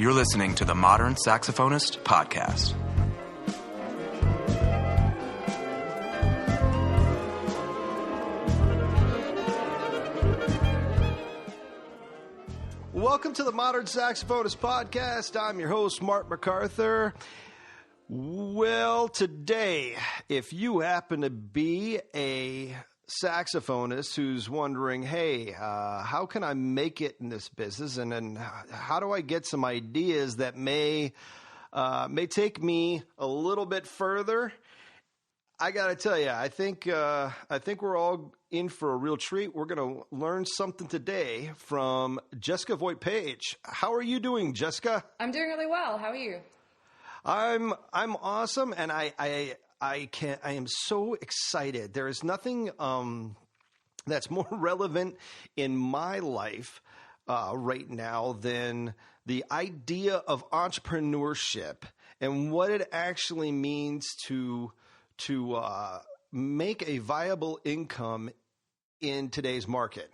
You're listening to the Modern Saxophonist Podcast. Welcome to the Modern Saxophonist Podcast. I'm your host, Mark MacArthur. Well, today, if you happen to be a saxophonist who's wondering, hey, how can I make it in this business? And then how do I get some ideas that may take me a little bit further? I got to tell you, I think we're all in for a real treat. We're going to learn something today from Jessica Voigt Page. How are you doing, Jessica? I'm doing really well. How are you? I'm awesome, and I am so excited. There is nothing that's more relevant in my life right now than the idea of entrepreneurship and what it actually means to make a viable income in today's market.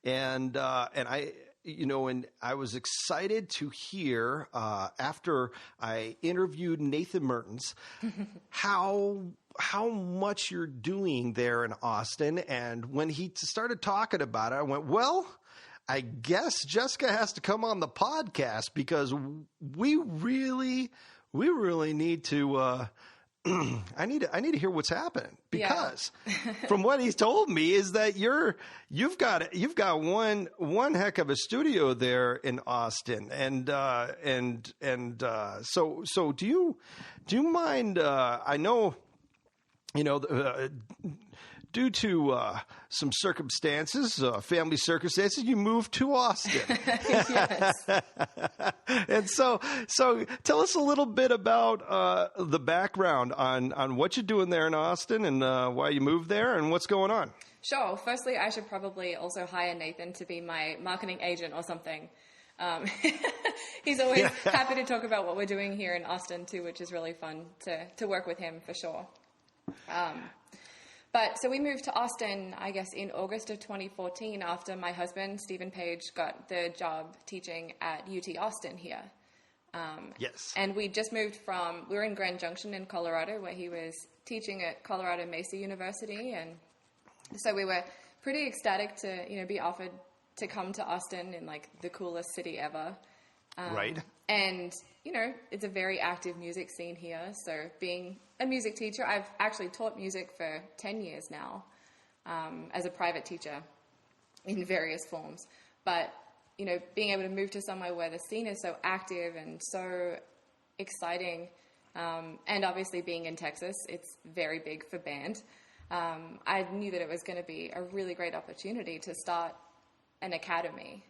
And I was excited to hear after I interviewed Nathan Mertens how much you're doing there in Austin. And when he started talking about it, I went, well, I guess Jessica has to come on the podcast because we really need to. I need to hear what's happening because from what he's told me is that you've got one heck of a studio there in Austin, and so do you mind? I know, due to some circumstances, family circumstances, you moved to Austin. Yes. And so tell us a little bit about the background on what you're doing there in Austin and why you moved there and what's going on. Sure. Firstly, I should probably also hire Nathan to be my marketing agent or something. He's always happy to talk about what we're doing here in Austin too, which is really fun to work with him for sure. But so we moved to Austin, I guess, in August of 2014 after my husband, Stephen Page, got the job teaching at UT Austin here. Yes. And we just moved we were in Grand Junction in Colorado where he was teaching at Colorado Mesa University. And so we were pretty ecstatic to, be offered to come to Austin in like the coolest city ever. Right. And, it's a very active music scene here. So being a music teacher, I've actually taught music for 10 years now as a private teacher in various forms. But, being able to move to somewhere where the scene is so active and so exciting, and obviously being in Texas, it's very big for band. I knew that it was going to be a really great opportunity to start an academy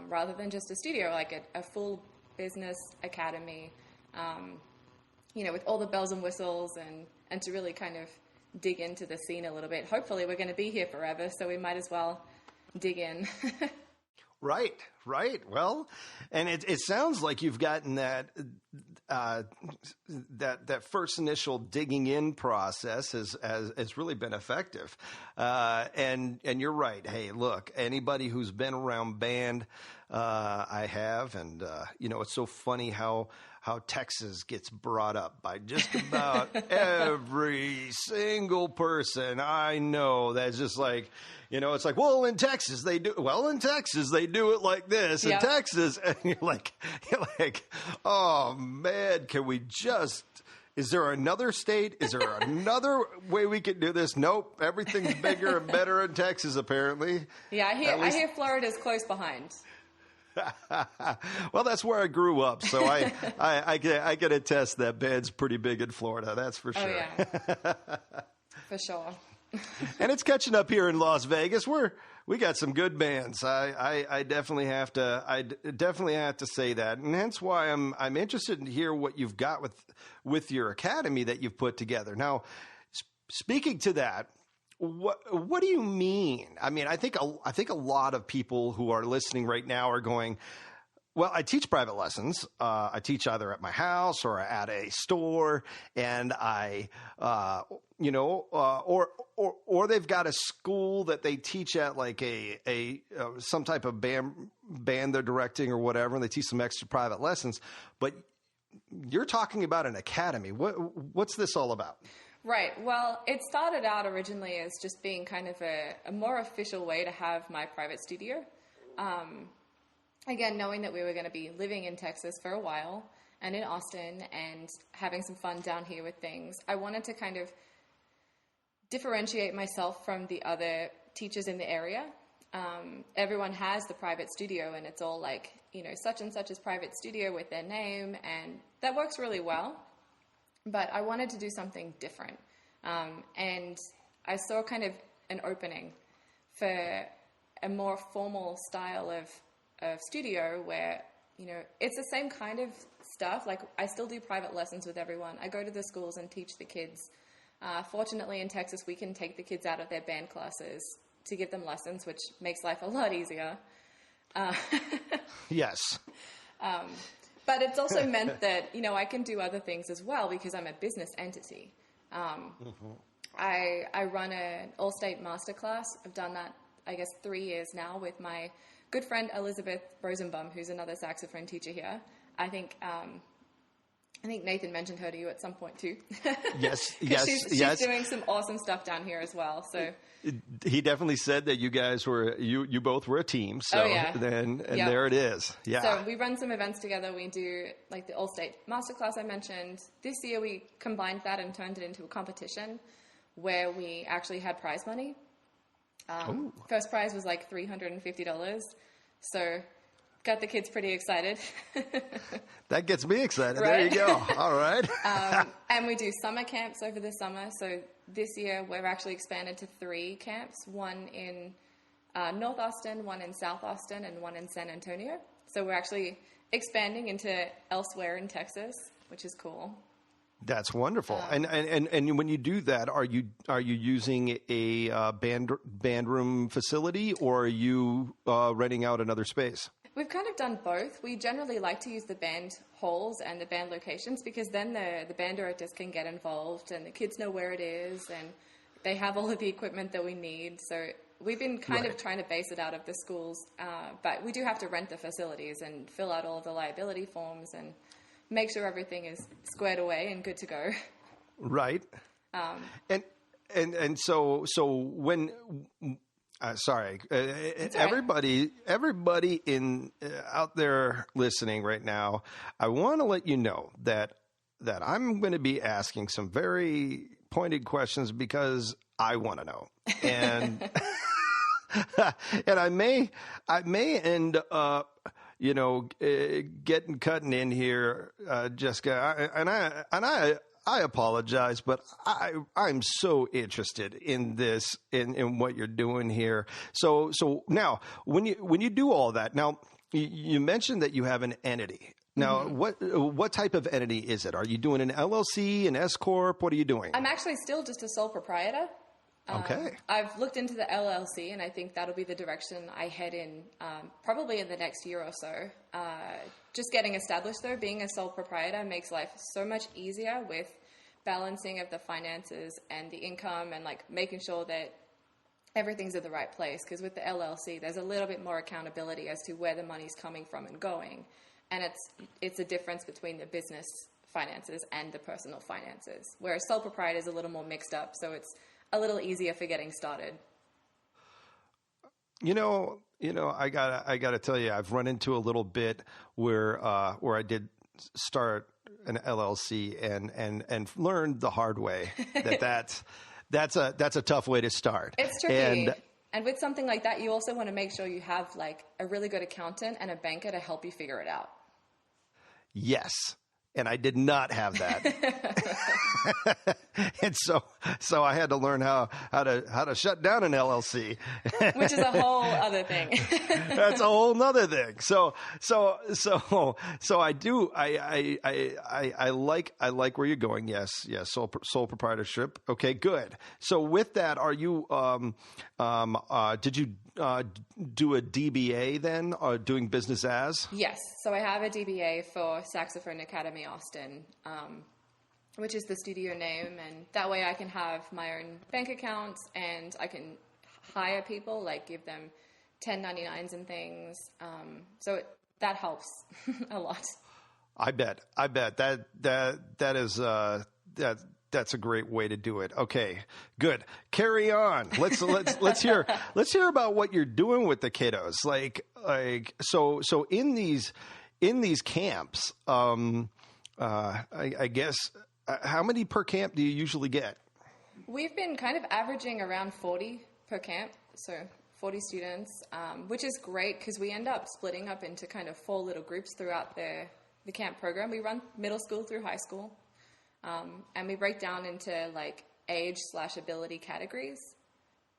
rather than just a studio, like a full business academy, with all the bells and whistles and to really kind of dig into the scene a little bit. Hopefully we're going to be here forever, so we might as well dig in. Right. Well, and it sounds like you've gotten that first initial digging in process has really been effective. And you're right. Hey, look, anybody who's been around band, I have, and it's so funny how Texas gets brought up by just about every single person I know. That's just like, it's like, well, in Texas they do it like this in Texas. And you're like, oh man, is there another state? Is there another way we could do this? Nope. Everything's bigger and better in Texas, apparently. Yeah, I hear Florida's close behind. Well, that's where I grew up, so I can attest that band's pretty big in Florida. That's for sure. Oh, yeah. For sure. And it's catching up here in Las Vegas. We got some good bands. I definitely have to say that, and hence why I'm interested to hear what you've got with your academy that you've put together. Now, speaking to that. What do you mean? I mean, I think a lot of people who are listening right now are going, Well, I teach private lessons. I teach either at my house or at a store, and or they've got a school that they teach at, like some type of band they're directing or whatever, and they teach some extra private lessons. But you're talking about an academy. What's this all about? Right. Well, it started out originally as just being kind of a more official way to have my private studio. Again, knowing that we were going to be living in Texas for a while and in Austin and having some fun down here with things, I wanted to kind of differentiate myself from the other teachers in the area. Everyone has the private studio, and it's all like, such and such's private studio with their name, and that works really well. But I wanted to do something different. And I saw kind of an opening for a more formal style of studio where, it's the same kind of stuff. Like, I still do private lessons with everyone. I go to the schools and teach the kids. Fortunately, in Texas, we can take the kids out of their band classes to give them lessons, which makes life a lot easier. Yes. But it's also meant that, I can do other things as well because I'm a business entity. I run an all-state masterclass. I've done that, 3 years now with my good friend Elizabeth Rosenbaum, who's another saxophone teacher here. I think Nathan mentioned her to you at some point too. Yes, she's doing some awesome stuff down here as well. So he definitely said that you guys were you both were a team. So there it is. Yeah. So we run some events together. We do like the All-State Masterclass I mentioned. This year we combined that and turned it into a competition where we actually had prize money. First prize was like $350. So got the kids pretty excited. That gets me excited. Right? There you go. All right. And we do summer camps over the summer. So this year we've actually expanded to 3 camps, one in North Austin, one in South Austin, and one in San Antonio. So we're actually expanding into elsewhere in Texas, which is cool. That's wonderful. And when you do that, are you using a band room facility, or are you renting out another space? We've kind of done both. We generally like to use the band halls and the band locations because then the band directors can get involved and the kids know where it is and they have all of the equipment that we need. So we've been kind of trying to base it out of the schools, but we do have to rent the facilities and fill out all of the liability forms and make sure everything is squared away and good to go. Right. And so when everybody in out there listening right now, I want to let you know that I'm going to be asking some very pointed questions because I want to know, and and I may end up cutting in here, Jessica, I apologize, but I'm so interested in this, in what you're doing here. So now when you do all that, now you mentioned that you have an entity. Now, what type of entity is it? Are you doing an LLC, an S Corp? What are you doing? I'm actually still just a sole proprietor. Okay. I've looked into the LLC, and I think that'll be the direction I head in probably in the next year or so. Just getting established, though, being a sole proprietor makes life so much easier with balancing of the finances and the income and, like, making sure that everything's in the right place. Because with the LLC, there's a little bit more accountability as to where the money's coming from and going. And it's a difference between the business finances and the personal finances, whereas sole proprietor is a little more mixed up, so it's a little easier for getting started. I gotta tell you, I've run into a little bit where I did start an LLC and learned the hard way that's a tough way to start. It's tricky. And with something like that, you also want to make sure you have like a really good accountant and a banker to help you figure it out. Yes. And I did not have that. And so I had to learn how to shut down an LLC. Which is a whole other thing. That's a whole nother thing. So I do, I like where you're going. Yes. Sole proprietorship. Okay, good. So with that, are you, did you do a DBA then, doing business as? Yes. So I have a DBA for Saxophone Academy Austin, which is the studio name. And that way I can have my own bank accounts and I can hire people, like give them 1099s and things. That helps a lot. I bet that is that's a great way to do it. Okay, good. Carry on. Let's hear about what you're doing with the kiddos. So in these camps, I guess how many per camp do you usually get? We've been kind of averaging around 40 per camp, so 40 students, which is great because we end up splitting up into kind of 4 little groups throughout the camp program. We run middle school through high school, and we break down into like age/ability categories.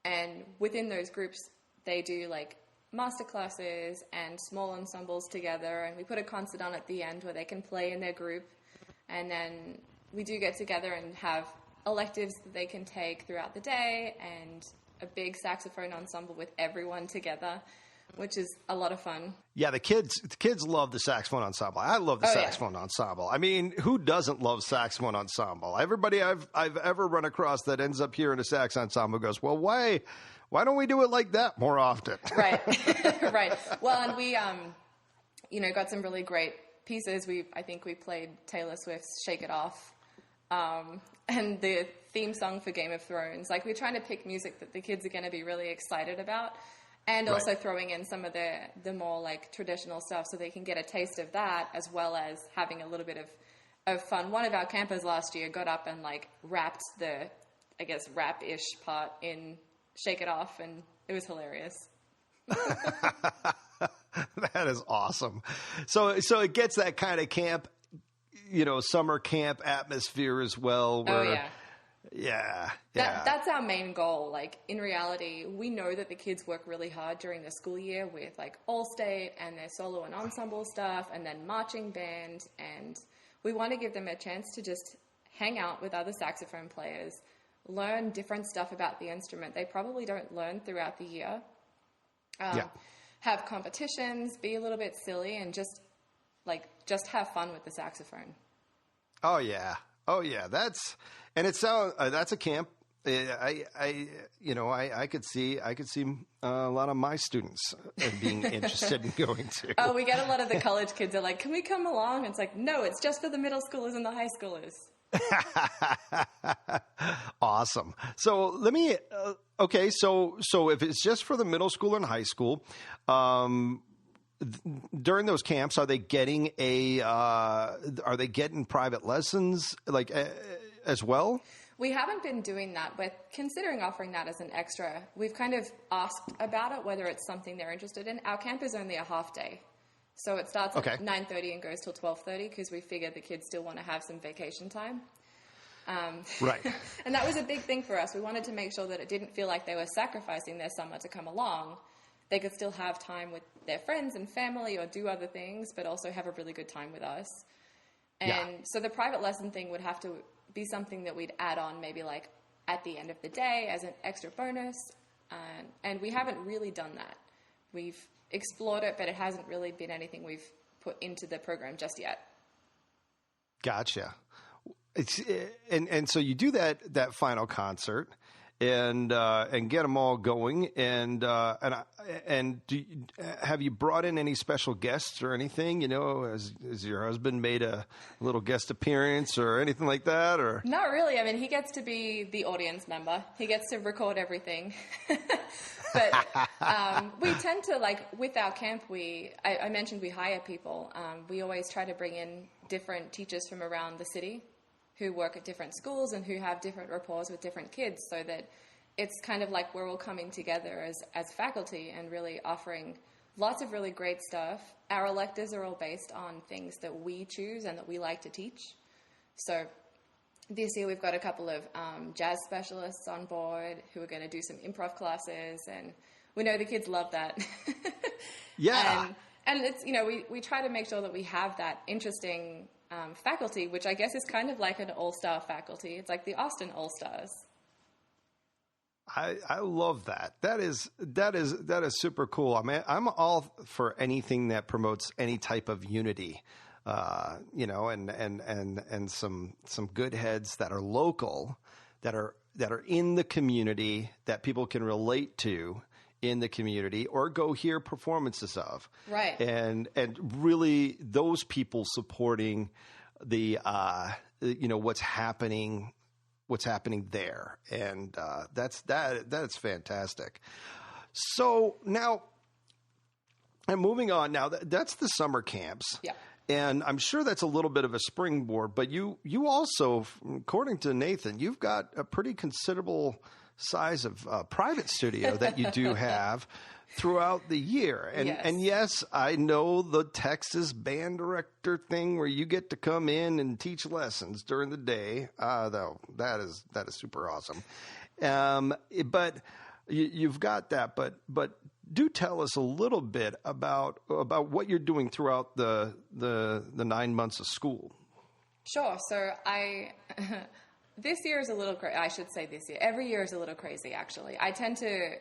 And within those groups, they do like master classes and small ensembles together. And we put a concert on at the end where they can play in their group. And then we do get together and have electives that they can take throughout the day and a big saxophone ensemble with everyone together, which is a lot of fun. Yeah, the kids love the saxophone ensemble. I love the saxophone ensemble. I mean, who doesn't love saxophone ensemble? Everybody I've ever run across that ends up here in a sax ensemble goes, well, why don't we do it like that more often? Right, right. Well, and we, got some really great pieces. I think we played Taylor Swift's "Shake It Off," and the theme song for Game of Thrones. Like, we're trying to pick music that the kids are going to be really excited about. And also throwing in some of the more like traditional stuff so they can get a taste of that, as well as having a little bit of fun. One of our campers last year got up and like rapped the, I guess, rap-ish part in "Shake It Off," and it was hilarious. That is awesome. So it gets that kind of camp, summer camp atmosphere as well. Where, oh, yeah. Yeah. That's our main goal. Like, in reality, we know that the kids work really hard during the school year with like All-State and their solo and ensemble stuff and then marching band. And we want to give them a chance to just hang out with other saxophone players, learn different stuff about the instrument they probably don't learn throughout the year. Have competitions, be a little bit silly, and just have fun with the saxophone. Oh yeah. That's a camp. I could see a lot of my students being interested in going to. Oh, we get a lot of the college kids are like, "Can we come along?" And it's like, no, it's just for the middle schoolers and the high schoolers. Awesome. So let me. Okay, so if it's just for the middle school and high school, during those camps, are they getting private lessons as well? We haven't been doing that. We're considering offering that as an extra. We've kind of asked about it, whether it's something they're interested in. Our camp is only a half day. So it starts at 9:30 and goes till 12:30 because we figured the kids still want to have some vacation time. Right. And that was a big thing for us. We wanted to make sure that it didn't feel like they were sacrificing their summer to come along. They could still have time with their friends and family or do other things, but also have a really good time with us. And so the private lesson thing would have to be something that we'd add on maybe like at the end of the day as an extra bonus. And we haven't really done that. We've explored it, but it hasn't really been anything we've put into the program just yet. Gotcha. And so you do that final concert and get them all going. And have you brought in any special guests or anything? Has your husband made a little guest appearance or anything like that? Or not really. I mean, he gets to be the audience member. He gets to record everything. But we tend to, with our camp, I mentioned we hire people. We always try to bring in different teachers from around the city who work at different schools and who have different rapports with different kids, so that it's kind of like we're all coming together as faculty and really offering lots of really great stuff. Our electives are all based on things that we choose and that we like to teach. So this year we've got a couple of jazz specialists on board who are going to do some improv classes, and we know the kids love that. Yeah. And it's, we try to make sure that we have that interesting faculty, which I guess is kind of like an all-star faculty. It's like the Austin All-Stars. I love that. That is super cool. I mean, I'm all for anything that promotes any type of unity, and some good heads that are local, that are in the community, that people can relate to in the community or go hear performances of. Right. And really those people supporting the, what's happening there. And that's fantastic. So now, and moving on now, that's the summer camps. Yeah. And I'm sure that's a little bit of a springboard, but you also, according to Nathan, you've got a pretty considerable size of private studio that you do have throughout the year. And yes. And yes, I know the Texas band director thing where you get to come in and teach lessons during the day. Though that is super awesome. But you've got that, but do tell us a little bit about what you're doing throughout the 9 months of school. Sure. So this year is a little crazy. I should say this year. Every year is a little crazy, actually. I tend to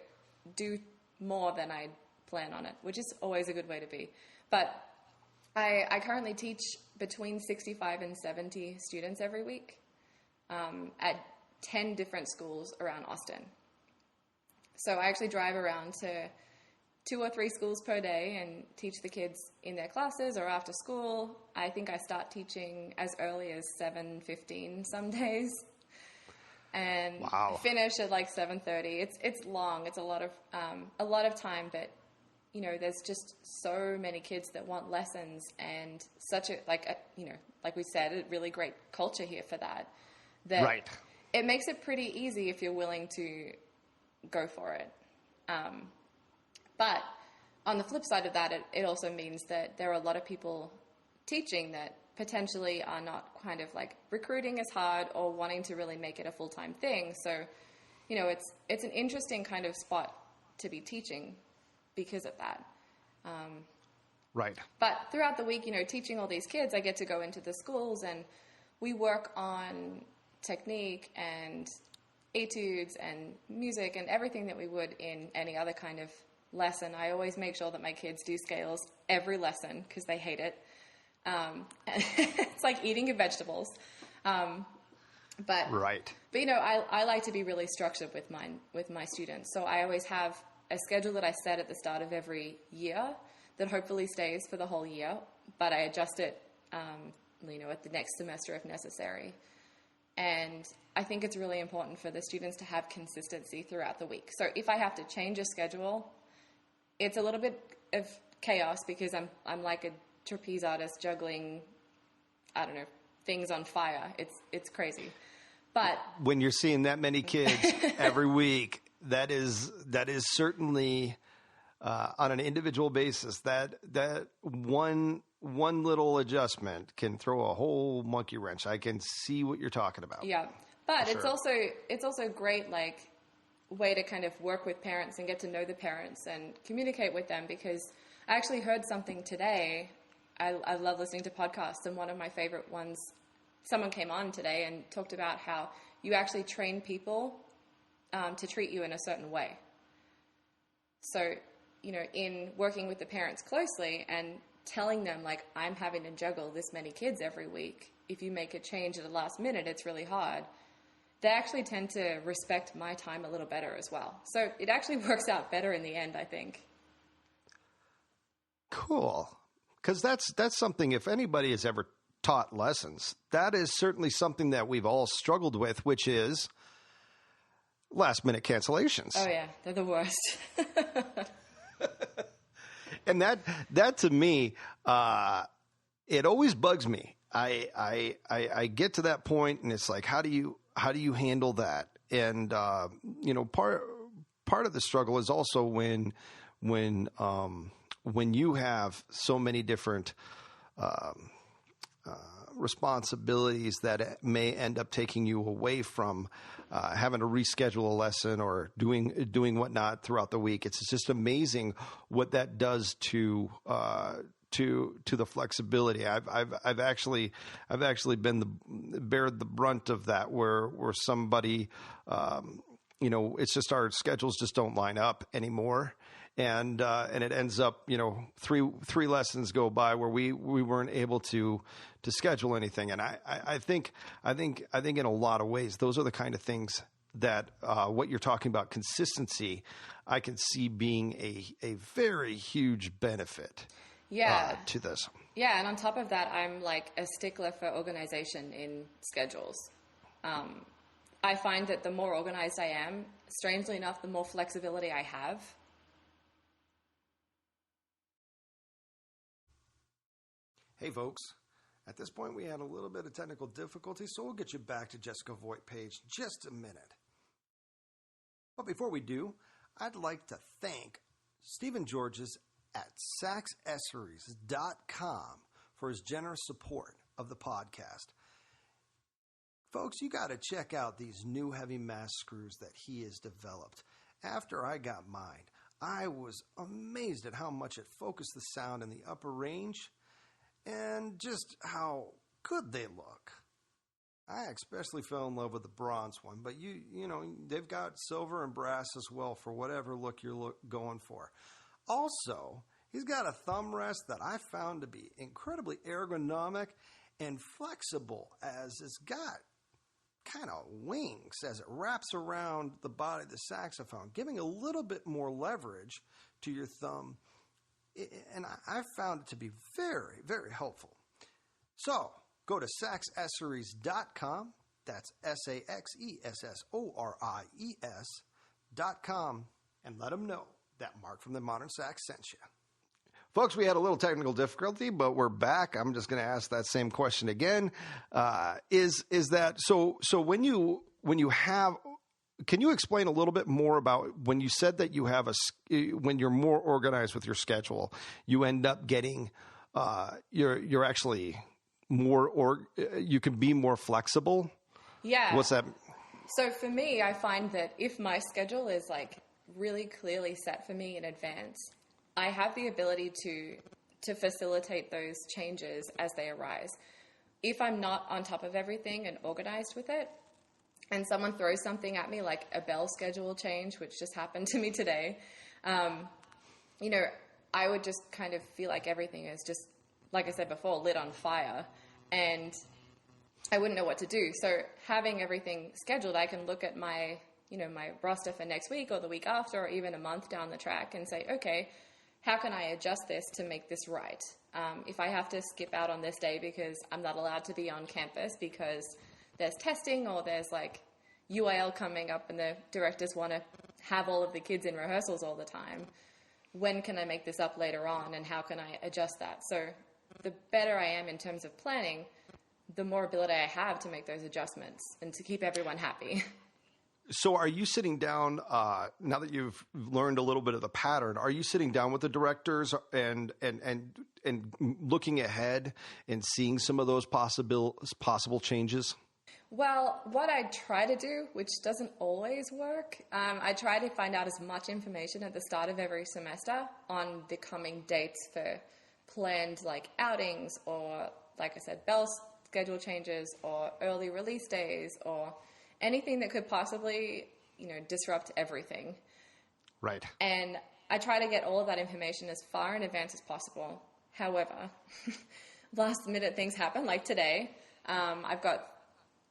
do more than I plan on it, which is always a good way to be. But I currently teach between 65 and 70 students every week at 10 different schools around Austin. So I actually drive around to 2 or 3 schools per day and teach the kids in their classes or after school. I think I start teaching as early as 7:15 some days, and wow. finish at like 7:30. It's long. It's a lot of time, but there's just so many kids that want lessons, and such like we said, a really great culture here for that. Right. It makes it pretty easy if you're willing to go for it. But on the flip side of that, it also means that there are a lot of people teaching that potentially are not kind of like recruiting as hard or wanting to really make it a full-time thing. So, it's an interesting kind of spot to be teaching because of that. Right. But throughout the week, teaching all these kids, I get to go into the schools and we work on technique and etudes and music and everything that we would in any other kind of lesson. I always make sure that my kids do scales every lesson because they hate it. It's like eating your vegetables. But right. But I like to be really structured with my students. So I always have a schedule that I set at the start of every year that hopefully stays for the whole year, but I adjust it, at the next semester if necessary. And I think it's really important for the students to have consistency throughout the week. So if I have to change a schedule, it's a little bit of chaos because I'm like a trapeze artist juggling, I don't know, things on fire. It's crazy. But when you're seeing that many kids every week, that is certainly on an individual basis that one little adjustment can throw a whole monkey wrench. I can see what you're talking about. Yeah. But sure. it's also great way to kind of work with parents and get to know the parents and communicate with them, because I actually heard something today. I love listening to podcasts, and one of my favorite ones, someone came on today and talked about how you actually train people to treat you in a certain way. So, in working with the parents closely and telling them, I'm having to juggle this many kids every week. If you make a change at the last minute, it's really hard. They actually tend to respect my time a little better as well. So it actually works out better in the end, I think. Cool. Because that's something, if anybody has ever taught lessons, that is certainly something that we've all struggled with, which is last-minute cancellations. Oh, yeah. They're the worst. And that to me, it always bugs me. I get to that point, and it's like, how do you handle that? And part of the struggle is also when you have so many different responsibilities that may end up taking you away from having to reschedule a lesson or doing whatnot throughout the week. It's just amazing what that does to the flexibility. I've actually bared the brunt of that, where somebody it's just our schedules just don't line up anymore. And it ends up, three lessons go by where we weren't able to schedule anything. And I think in a lot of ways, those are the kind of things that what you're talking about, consistency, I can see being a very huge benefit to this. Yeah. And on top of that, I'm like a stickler for organization in schedules. I find that the more organized I am, strangely enough, the more flexibility I have. Hey, folks. At this point, we had a little bit of technical difficulty, so we'll get you back to Jessica Voigt Page in just a minute. But before we do, I'd like to thank Stephen Georges at saxaccessories.com for his generous support of the podcast. Folks, you got to check out these new heavy mass screws that he has developed. After I got mine, I was amazed at how much it focused the sound in the upper range and just how good they look. I especially fell in love with the bronze one, but they've got silver and brass as well for whatever look you're going for. Also, he's got a thumb rest that I found to be incredibly ergonomic and flexible, as it's got kind of wings as it wraps around the body of the saxophone, giving a little bit more leverage to your thumb. And I found it to be very, very helpful. So go to saxaccessories.com. That's saxessories.com, and let them know that Mark from the Modern Sax sent you. Folks, we had a little technical difficulty, but we're back. I'm just going to ask that same question again. Is that so when you have, can you explain a little bit more about when you said that you have when you're more organized with your schedule, you end up getting, you're actually more, you can be more flexible? Yeah. What's that? So for me, I find that if my schedule is like really clearly set for me in advance, I have the ability to facilitate those changes as they arise. If I'm not on top of everything and organized with it, and someone throws something at me like a bell schedule change, which just happened to me today, I would just kind of feel like everything is just, like I said before, lit on fire, and I wouldn't know what to do. So having everything scheduled, I can look at my roster for next week or the week after or even a month down the track and say, okay, how can I adjust this to make this right? If I have to skip out on this day because I'm not allowed to be on campus because there's testing or there's like UIL coming up and the directors want to have all of the kids in rehearsals all the time, when can I make this up later on and how can I adjust that? So the better I am in terms of planning, the more ability I have to make those adjustments and to keep everyone happy. So are you sitting down, now that you've learned a little bit of the pattern, are you sitting down with the directors and looking ahead and seeing some of those possible changes? Well, what I try to do, which doesn't always work, I try to find out as much information at the start of every semester on the coming dates for planned like outings or, like I said, bell schedule changes or early release days or anything that could possibly, disrupt everything. Right. And I try to get all of that information as far in advance as possible. However, last minute things happen, like today. I've got,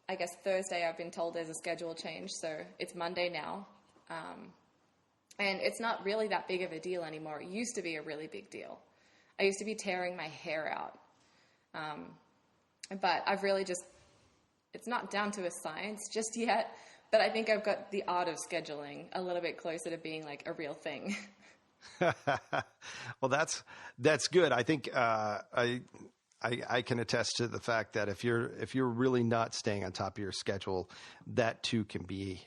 I guess Thursday I've been told there's a schedule change, so it's Monday now. And it's not really that big of a deal anymore. It used to be a really big deal. I used to be tearing my hair out. But I've really just, it's not down to a science just yet, but I think I've got the art of scheduling a little bit closer to being like a real thing. Well, that's good. I think I can attest to the fact that if you're really not staying on top of your schedule, that too can be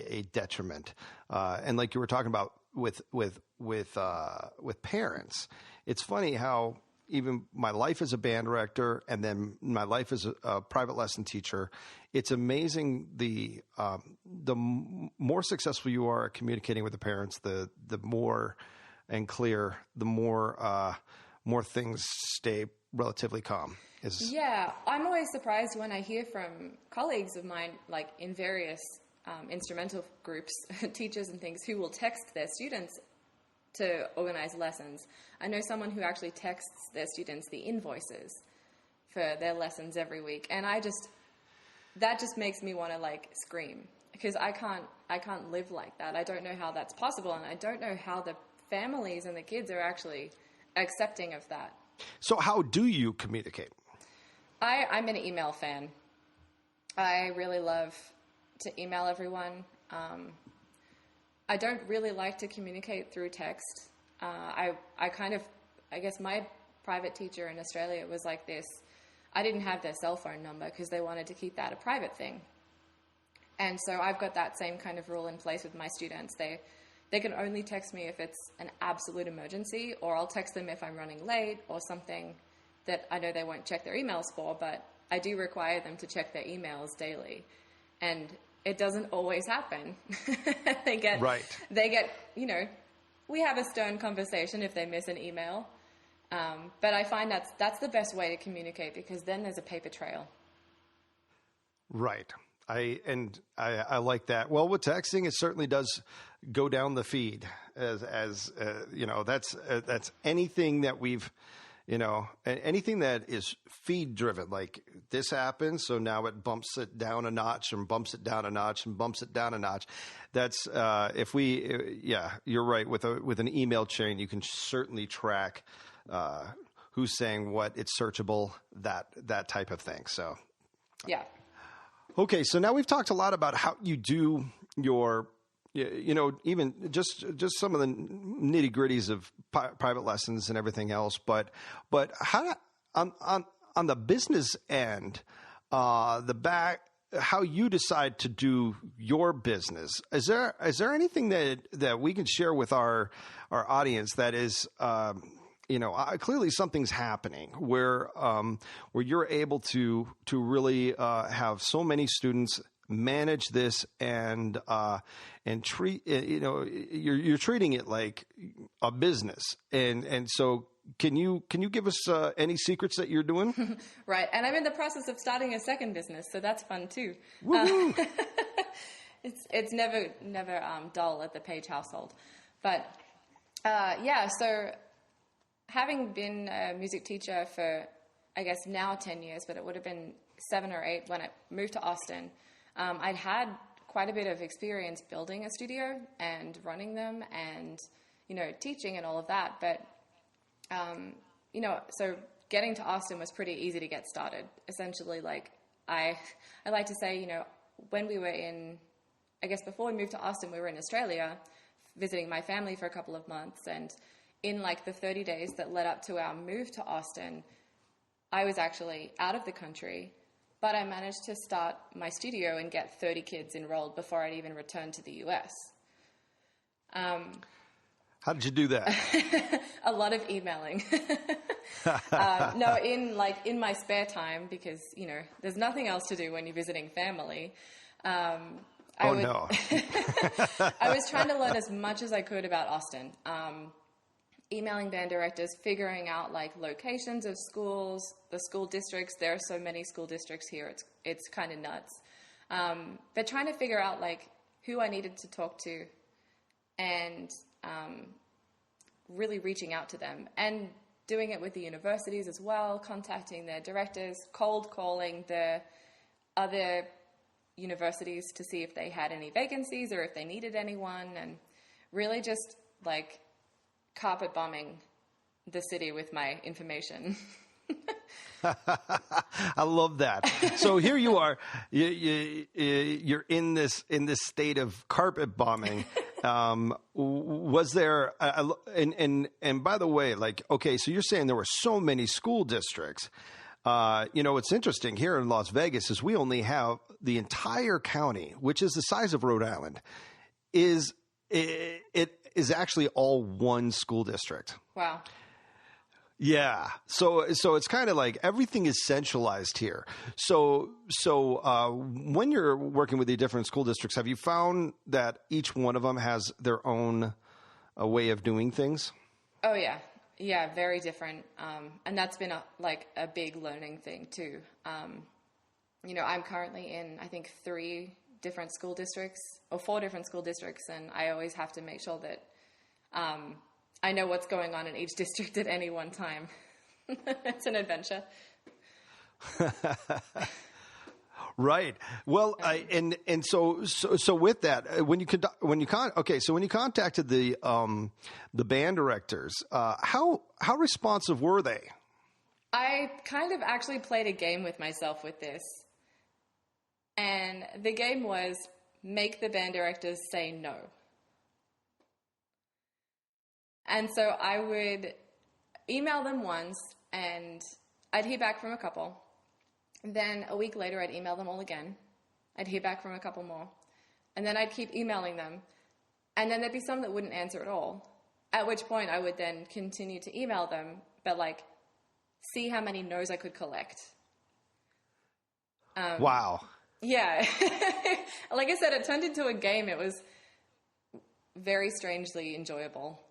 a detriment. And like you were talking about with parents, it's funny how even my life as a band director and then my life as a private lesson teacher, it's amazing the more successful you are at communicating with the parents, the more and clear, the more things stay relatively calm. Yeah, I'm always surprised when I hear from colleagues of mine, like in various instrumental groups, teachers and things, who will text their students to organize lessons. I know someone who actually texts their students the invoices for their lessons every week. And that just makes me want to like scream, because I can't live like that. I don't know how that's possible. And I don't know how the families and the kids are actually accepting of that. So how do you communicate? I'm an email fan. I really love to email everyone. I don't really like to communicate through text. I guess my private teacher in Australia was like this. I didn't have their cell phone number because they wanted to keep that a private thing. And so I've got that same kind of rule in place with my students. They can only text me if it's an absolute emergency, or I'll text them if I'm running late or something that I know they won't check their emails for, but I do require them to check their emails daily. And it doesn't always happen. They get, we have a stern conversation if they miss an email. But I find that's the best way to communicate, because then there's a paper trail. Right. I like that. Well, with texting, it certainly does go down the feed as that's anything that we've, anything that is feed driven, like this happens, so now it bumps it down a notch and bumps it down a notch and bumps it down a notch. That's you're right. With an email chain, you can certainly track who's saying what, it's searchable, that type of thing. So, yeah. Okay. So now we've talked a lot about how you do your, even just some of the nitty gritties of private lessons and everything else. But how on the business end, how you decide to do your business, is there anything that we can share with our audience that is, clearly something's happening where you're able to really have so many students manage this and treat, you're treating it like a business. And so can you give us any secrets that you're doing? Right. And I'm in the process of starting a second business, so that's fun too. It's never dull at the Page household. But so having been a music teacher for, I guess now 10 years, but it would have been 7 or 8 when I moved to Austin, I'd had quite a bit of experience building a studio and running them and, teaching and all of that. But, so getting to Austin was pretty easy to get started. Essentially, like I like to say, when we were before we moved to Austin, we were in Australia visiting my family for a couple of months. And in like the 30 days that led up to our move to Austin, I was actually out of the country, but I managed to start my studio and get 30 kids enrolled before I'd even returned to the US. How did you do that? A lot of emailing. In my spare time, because, there's nothing else to do when you're visiting family. I was trying to learn as much as I could about Austin. Emailing band directors, figuring out like locations of schools, the school districts. There are so many school districts here. It's kind of nuts. But trying to figure out like who I needed to talk to and really reaching out to them, and doing it with the universities as well, contacting their directors, cold calling the other universities to see if they had any vacancies or if they needed anyone, and really just like carpet bombing the city with my information. I love that. So here you are, you're in this state of carpet bombing. Was there, and by the way, like, okay, so you're saying there were so many school districts. What's interesting here in Las Vegas is we only have the entire county, which is the size of Rhode Island, it is actually all one school district. Wow. Yeah. So it's kind of like everything is centralized here. So when you're working with the different school districts, have you found that each one of them has their own way of doing things? Oh yeah. Yeah. Very different. And that's been a big learning thing too. I'm currently in, I think, 3 different school districts, or 4 different school districts, and I always have to make sure that I know what's going on in each district at any one time. It's an adventure. Right. Well, so with that, when you contacted the band directors, how responsive were they? I kind of actually played a game with myself with this. And the game was make the band directors say no. And so I would email them once and I'd hear back from a couple. Then a week later, I'd email them all again. I'd hear back from a couple more. And then I'd keep emailing them. And then there'd be some that wouldn't answer at all. At which point I would then continue to email them, but like see how many no's I could collect. Wow. Yeah. Like I said, it turned into a game. It was very strangely enjoyable.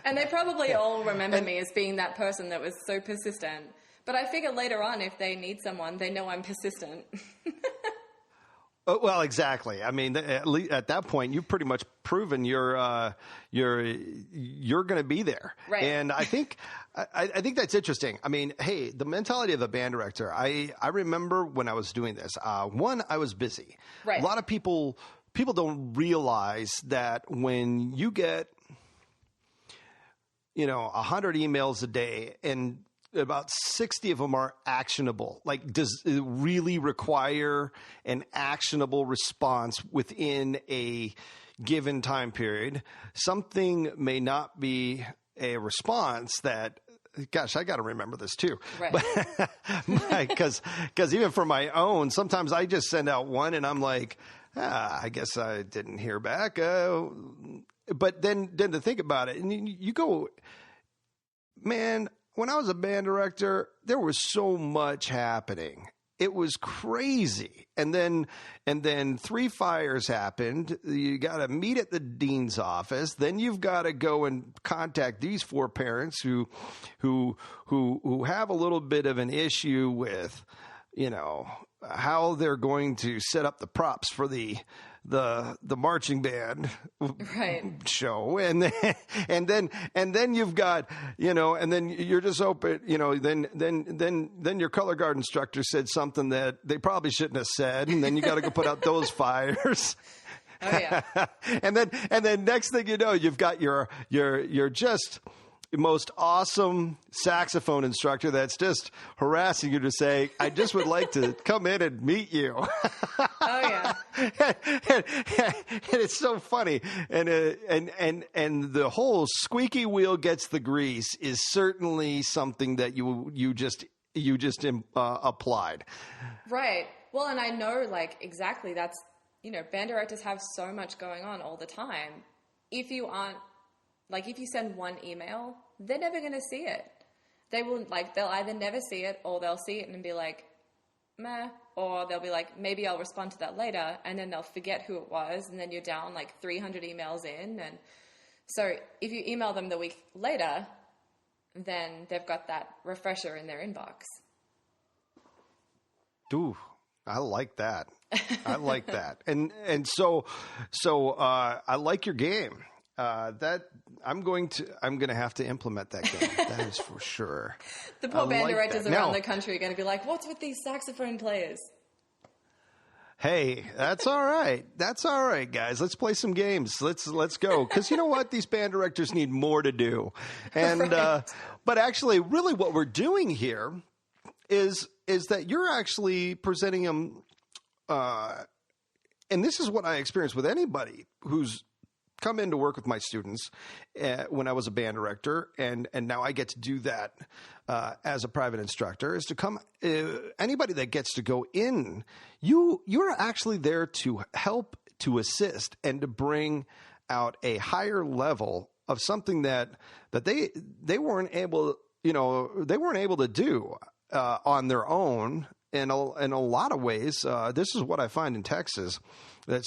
And they probably all remember me as being that person that was so persistent. But I figure later on, if they need someone, they know I'm persistent. Well, exactly. I mean, at that point, you've pretty much proven you're going to be there. Right. And I think that's interesting. I mean, hey, the mentality of a band director. I remember when I was doing this. One, I was busy. Right. A lot of people don't realize that when you get 100 emails a day and about 60 of them are actionable. Like, does it really require an actionable response within a given time period? Something may not be a response that, gosh, I got to remember this too. Right. Because even for my own, sometimes I just send out one and I'm like, I guess I didn't hear back. But then to think about it, and you go, man, when I was a band director, there was so much happening. It was crazy. And then 3 fires happened. You got to meet at the dean's office. Then you've got to go and contact these 4 parents who have a little bit of an issue with, how they're going to set up the props for the marching band show. And then you've got, and then you're just open, then your color guard instructor said something that they probably shouldn't have said. And then you got to go put out those fires. Oh yeah. and then next thing you know, you've got your just most awesome saxophone instructor that's just harassing you to say, I just would like to come in and meet you. Oh yeah. and it's so funny. And the whole squeaky wheel gets the grease is certainly something that you just applied. Right. Well, and I know exactly that's, band directors have so much going on all the time. If you aren't, if you send one email, they're never going to see it. They will, they'll either never see it or they'll see it and be like, meh, or they'll be like, maybe I'll respond to that later, and then they'll forget who it was, and then you're down 300 emails in. And so if you email them the week later, then they've got that refresher in their inbox. Ooh, I like that. I like that. And so I like your game. That I'm going to have to implement that game. That is for sure. The poor band directors around the country are going to be like, what's with these saxophone players? Hey, that's all right. That's all right, guys. Let's play some games. Let's go. Because you know what? These band directors need more to do. And but actually, really what we're doing here is that you're actually presenting them, and this is what I experience with anybody who's come in to work with my students when I was a band director, and now I get to do that as a private instructor, is to come, anybody that gets to go in, you're actually there to help, to assist, and to bring out a higher level of something that they weren't able, they weren't able to do on their own. In a lot of ways, this is what I find in Texas. That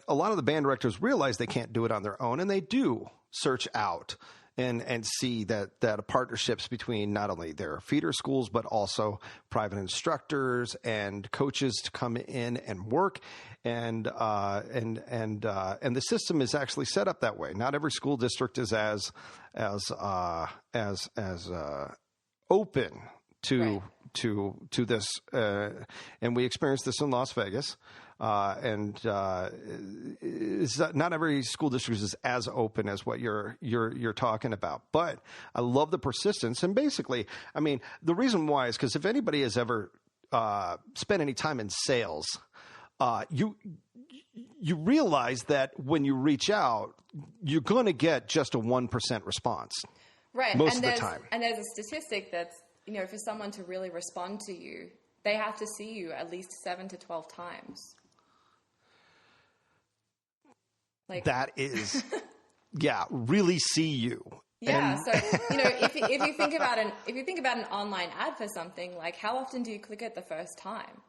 a lot of the band directors realize they can't do it on their own, and they do search out and see that partnerships between not only their feeder schools, but also private instructors and coaches to come in and work. And the system is actually set up that way. Not every school district is as open to this, and we experienced this in Las Vegas. It's not every school district is as open as what you're talking about. But I love the persistence, and basically, I mean, the reason why is because if anybody has ever spent any time in sales, you realize that when you reach out, you're going to get just a 1% response, right? Most of the time. And there's a statistic that's, for someone to really respond to you, they have to see you at least 7 to 12 times. Like that is, really see you. Yeah. So, if you think about an online ad for something, like how often do you click it the first time?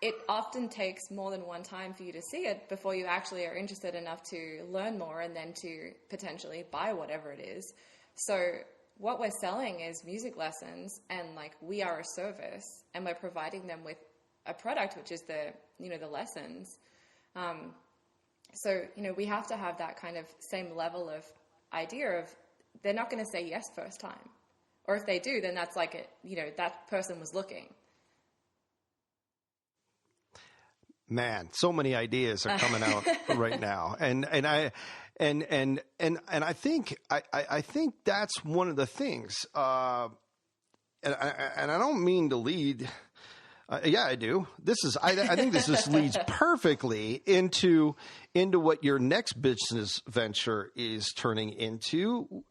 It often takes more than one time for you to see it before you actually are interested enough to learn more and then to potentially buy whatever it is. So what we're selling is music lessons, and like we are a service, and we're providing them with a product, which is the lessons. So, we have to have that kind of same level of idea of they're not going to say yes first time. Or if they do, then that's like, that person was looking. Man, so many ideas are coming out right now. And I think that's one of the things, and I don't mean to lead. I do. I think this just leads perfectly into what your next business venture is turning into,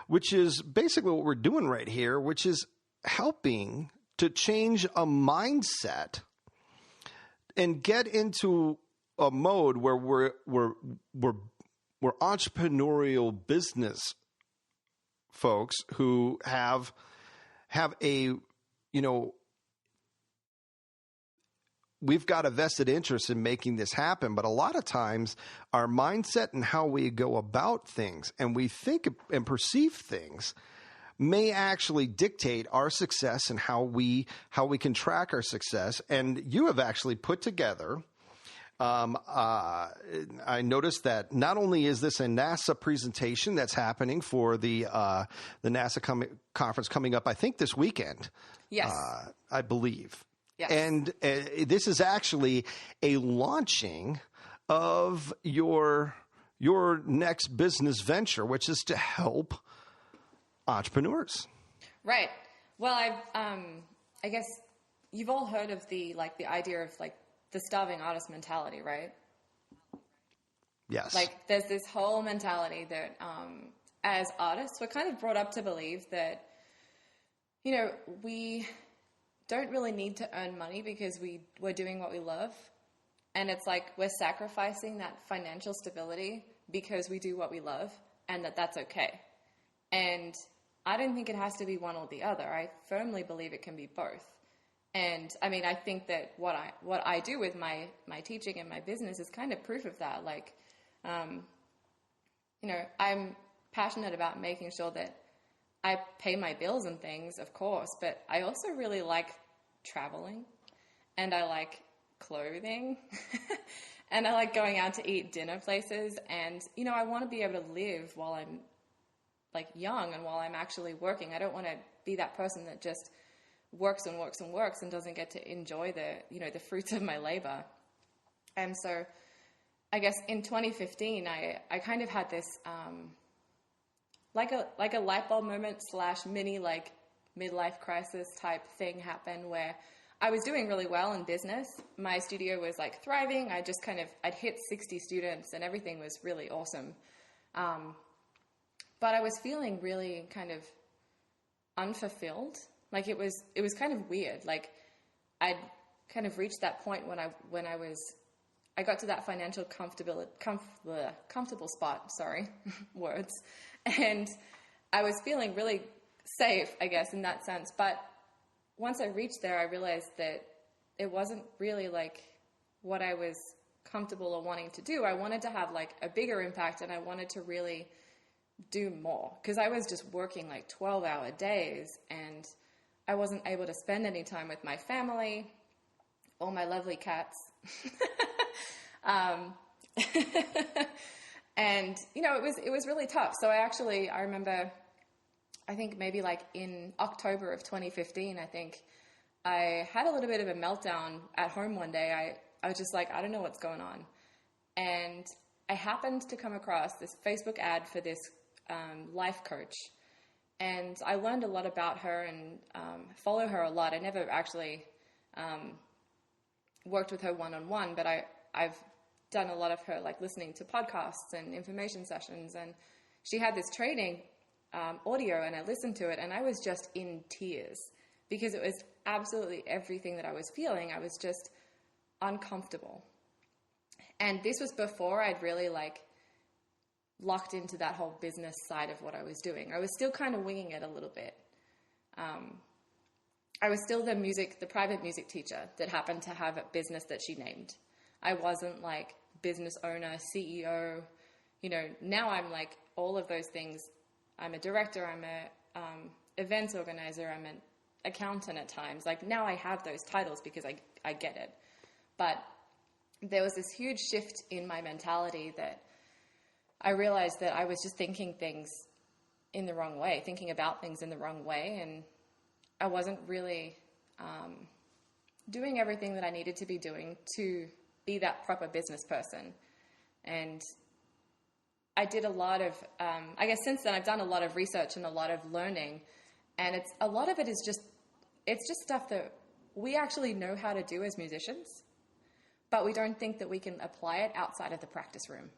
which is basically what we're doing right here, which is helping to change a mindset and get into a mode where we're entrepreneurial business folks who have a, we've got a vested interest in making this happen, but a lot of times our mindset and how we go about things and we think and perceive things may actually dictate our success and how we can track our success. And you have actually put together, I noticed that not only is this a NASA presentation that's happening for the NASA conference coming up, I think this weekend. Yes. I believe. Yes. And this is actually a launching of your next business venture, which is to help entrepreneurs. Right. Well, I guess you've all heard of the idea of like the starving artist mentality, right? Yes. Like there's this whole mentality that as artists, we're kind of brought up to believe that, we don't really need to earn money because we're doing what we love. And it's like we're sacrificing that financial stability because we do what we love, and that's okay. And I don't think it has to be one or the other. I firmly believe it can be both. And I mean, I think that what I do with my teaching and my business is kind of proof of that. Like, I'm passionate about making sure that I pay my bills and things, of course, but I also really like traveling, and I like clothing, and I like going out to eat dinner places. And, I want to be able to live while I'm like young and while I'm actually working. I don't want to be that person that just works and works and works and doesn't get to enjoy the fruits of my labor. And so I guess in 2015, I kind of had this, like a light bulb moment / mini like midlife crisis type thing happen where I was doing really well in business. My studio was like thriving. I'd hit 60 students and everything was really awesome. But I was feeling really kind of unfulfilled. Like it was kind of weird. Like I'd kind of reached that point when I got to that financial comfortable spot, words. And I was feeling really safe, I guess, in that sense. But once I reached there, I realized that it wasn't really like what I was comfortable or wanting to do. I wanted to have like a bigger impact, and I wanted to really do more, because I was just working like 12-hour days and I wasn't able to spend any time with my family or my lovely cats. And, it was really tough. So I remember, I think maybe like in October of 2015, I think I had a little bit of a meltdown at home one day. I was just like, I don't know what's going on. And I happened to come across this Facebook ad for this life coach. And I learned a lot about her and follow her a lot. I never actually worked with her one-on-one, but I've done a lot of her, like listening to podcasts and information sessions. And she had this training audio, and I listened to it, and I was just in tears because it was absolutely everything that I was feeling. I was just uncomfortable. And this was before I'd really locked into that whole business side of what I was doing. I was still kind of winging it a little bit. I was still the private music teacher that happened to have a business that she named. I wasn't like business owner, CEO. Now I'm like all of those things. I'm a director. I'm a events organizer. I'm an accountant at times. Like now I have those titles because I get it. But there was this huge shift in my mentality that I realized that I was just thinking things in the wrong way, thinking about things in the wrong way. And I wasn't really doing everything that I needed to be doing to be that proper business person. And I did a lot of, I guess since then I've done a lot of research and a lot of learning. And a lot of it is it's just stuff that we actually know how to do as musicians, but we don't think that we can apply it outside of the practice room.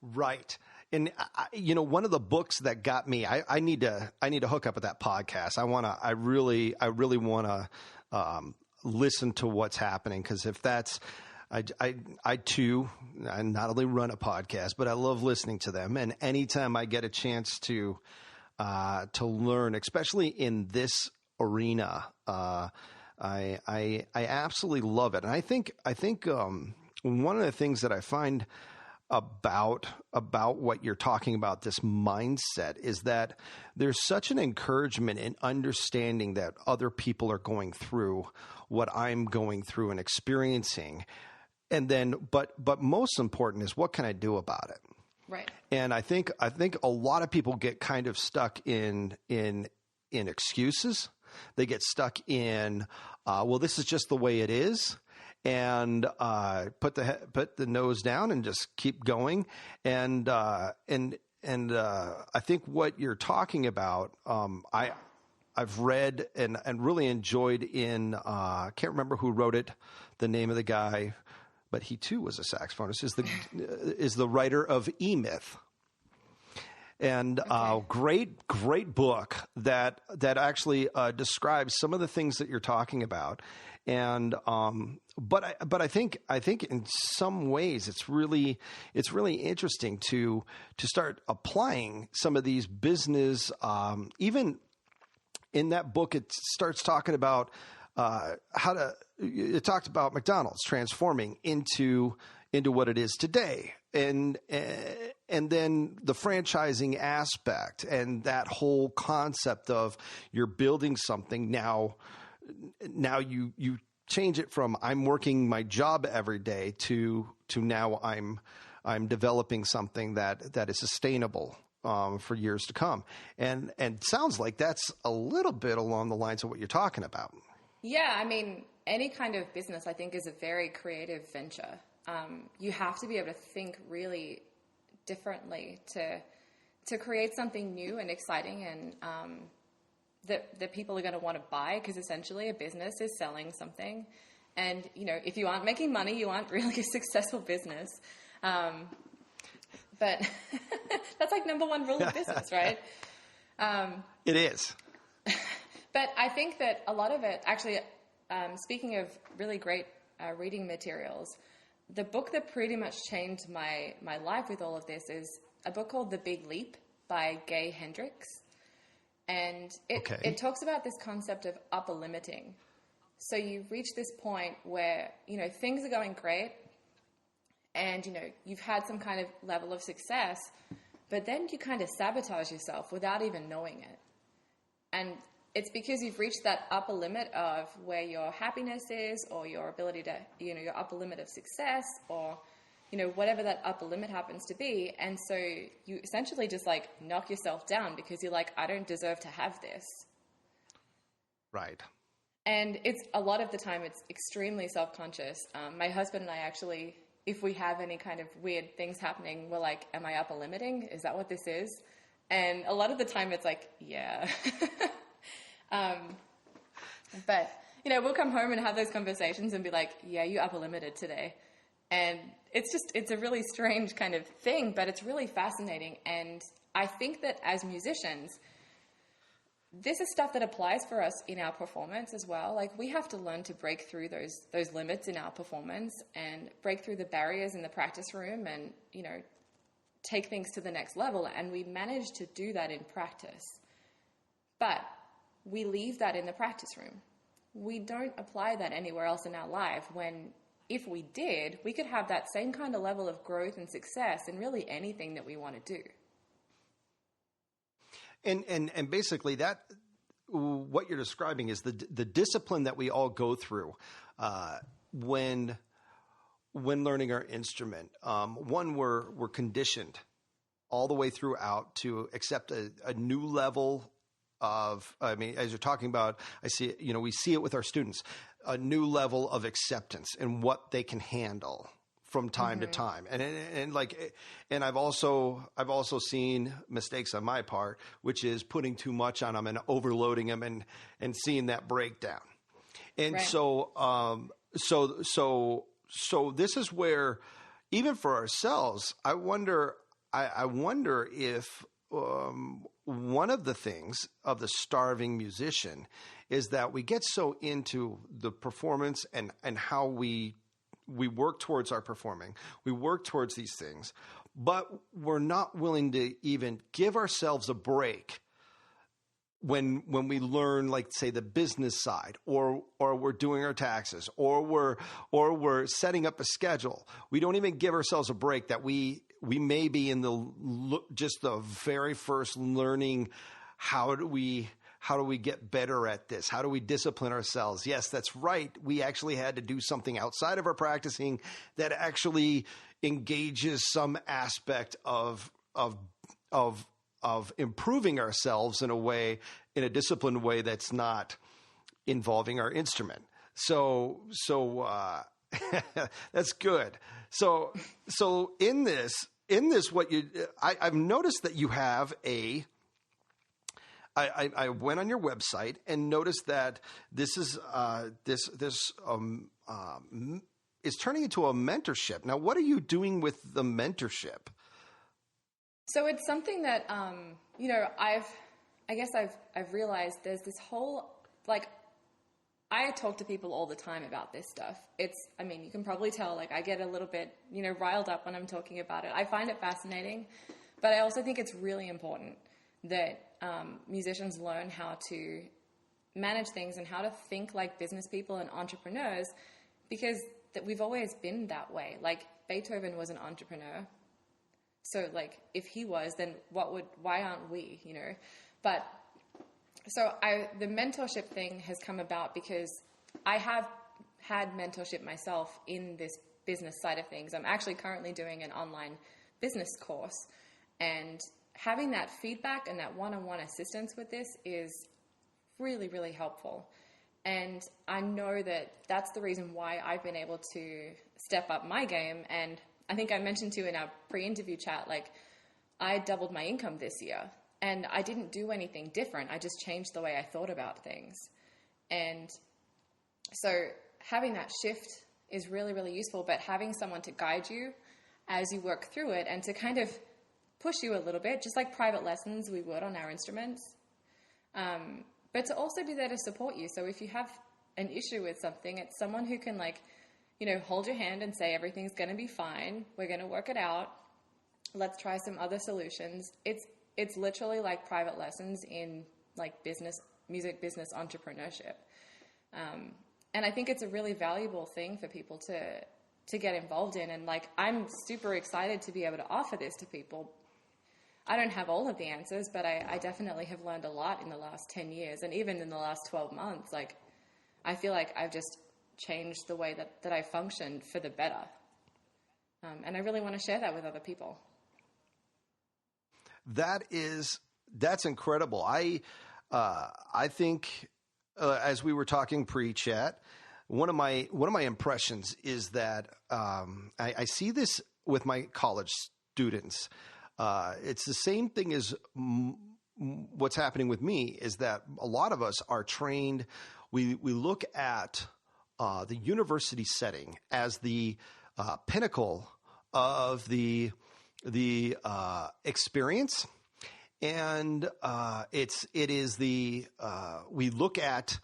Right. And one of the books that got me, I need to hook up with that podcast. I really want to listen to what's happening. Cause if that's, I too, I not only run a podcast, but I love listening to them. And anytime I get a chance to learn, especially in this arena, I absolutely love it. And I think one of the things that I find about what you're talking about, this mindset, is that there's such an encouragement in understanding that other people are going through what I'm going through and experiencing. And then, but most important is, what can I do about it? Right. And I think a lot of people get kind of stuck in excuses. They get stuck in, well, this is just the way it is. And put the nose down and just keep going. And I think what you're talking about, I've read and really enjoyed in, I can't remember who wrote it, the name of the guy, but he too was a saxophonist, is the writer of E-Myth. And great book that actually describes some of the things that you're talking about. And but I think in some ways it's really interesting to start applying some of these business. Even in that book, it starts talking about it talked about McDonald's transforming into what it is today, and then the franchising aspect and that whole concept of you're building something now you change it from I'm working my job every day to now I'm developing something that is sustainable for years to come. And sounds like that's a little bit along the lines of what you're talking about. Yeah, I mean, any kind of business I think is a very creative venture. You have to be able to think really differently to create something new and exciting and that people are going to want to buy, because essentially a business is selling something. And, if you aren't making money, you aren't really a successful business. But that's like number one rule of business, right? It is. But I think that a lot of it, actually, speaking of really great reading materials, the book that pretty much changed my life with all of this is a book called The Big Leap by Gay Hendricks. And it talks about this concept of upper limiting. So you reach this point where, things are going great and, you've had some kind of level of success, but then you kind of sabotage yourself without even knowing it. And it's because you've reached that upper limit of where your happiness is, or your ability to, your upper limit of success, or, whatever that upper limit happens to be. And so you essentially just like knock yourself down because you're like, I don't deserve to have this. Right. And it's a lot of the time it's extremely self-conscious. My husband and I actually, if we have any kind of weird things happening, we're like, am I upper limiting? Is that what this is? And a lot of the time it's like, yeah. But, we'll come home and have those conversations and be like, yeah, you upper limited today. And it's a really strange kind of thing, but it's really fascinating. And I think that as musicians, this is stuff that applies for us in our performance as well. Like, we have to learn to break through those limits in our performance and break through the barriers in the practice room and, take things to the next level. And we manage to do that in practice. But we leave that in the practice room. We don't apply that anywhere else in our life, when if we did, we could have that same kind of level of growth and success in really anything that we want to do. And basically that, what you're describing is the discipline that we all go through when learning our instrument. One, we're conditioned all the way throughout to accept a new level of, as you're talking about, I see it, we see it with our students, a new level of acceptance and what they can handle from time to time. And I've also seen mistakes on my part, which is putting too much on them and overloading them and seeing that breakdown. And right. So this is where, even for ourselves, I wonder if one of the things of the starving musician is that we get so into the performance and how we work towards our performing. We work towards these things, but we're not willing to even give ourselves a break when we learn, like, say, the business side, or we're doing our taxes, or we're setting up a schedule. We don't even give ourselves a break that we may be in just the very first learning. How do we get better at this? How do we discipline ourselves? Yes, that's right. We actually had to do something outside of our practicing that actually engages some aspect of improving ourselves in a disciplined way that's not involving our instrument. So that's good. So in this, I've noticed that you have I went on your website and noticed that this is is turning into a mentorship. Now, what are you doing with the mentorship? So it's something that I've realized there's this whole, like, I talk to people all the time about this stuff. You can probably tell, like, I get a little bit, riled up when I'm talking about it. I find it fascinating, but I also think it's really important that musicians learn how to manage things and how to think like business people and entrepreneurs, because we've always been that way. Like, Beethoven was an entrepreneur. So, like, if he was, then why aren't we, But so the mentorship thing has come about because I have had mentorship myself in this business side of things. I'm actually currently doing an online business course, and having that feedback and that one-on-one assistance with this is really, really helpful. And I know that that's the reason why I've been able to step up my game. And I think I mentioned to you in our pre-interview chat, like, I doubled my income this year, and I didn't do anything different. I just changed the way I thought about things. And so having that shift is really, really useful, but having someone to guide you as you work through it and to kind of push you a little bit, just like private lessons we would on our instruments, but to also be there to support you. So if you have an issue with something, it's someone who can, like, hold your hand and say, everything's going to be fine. We're going to work it out. Let's try some other solutions. It's literally like private lessons in, like, music business entrepreneurship. And I think it's a really valuable thing for people to get involved in. And, like, I'm super excited to be able to offer this to people. I don't have all of the answers, but I definitely have learned a lot in the last 10 years. And even in the last 12 months, like, I feel like I've just changed the way that I functioned for the better. And I really want to share that with other people. That's incredible. I think, as we were talking pre-chat, one of my impressions is that I see this with my college students. It's the same thing as what's happening with me, is that a lot of us are trained. We look at the university setting as the pinnacle of the experience. And we look at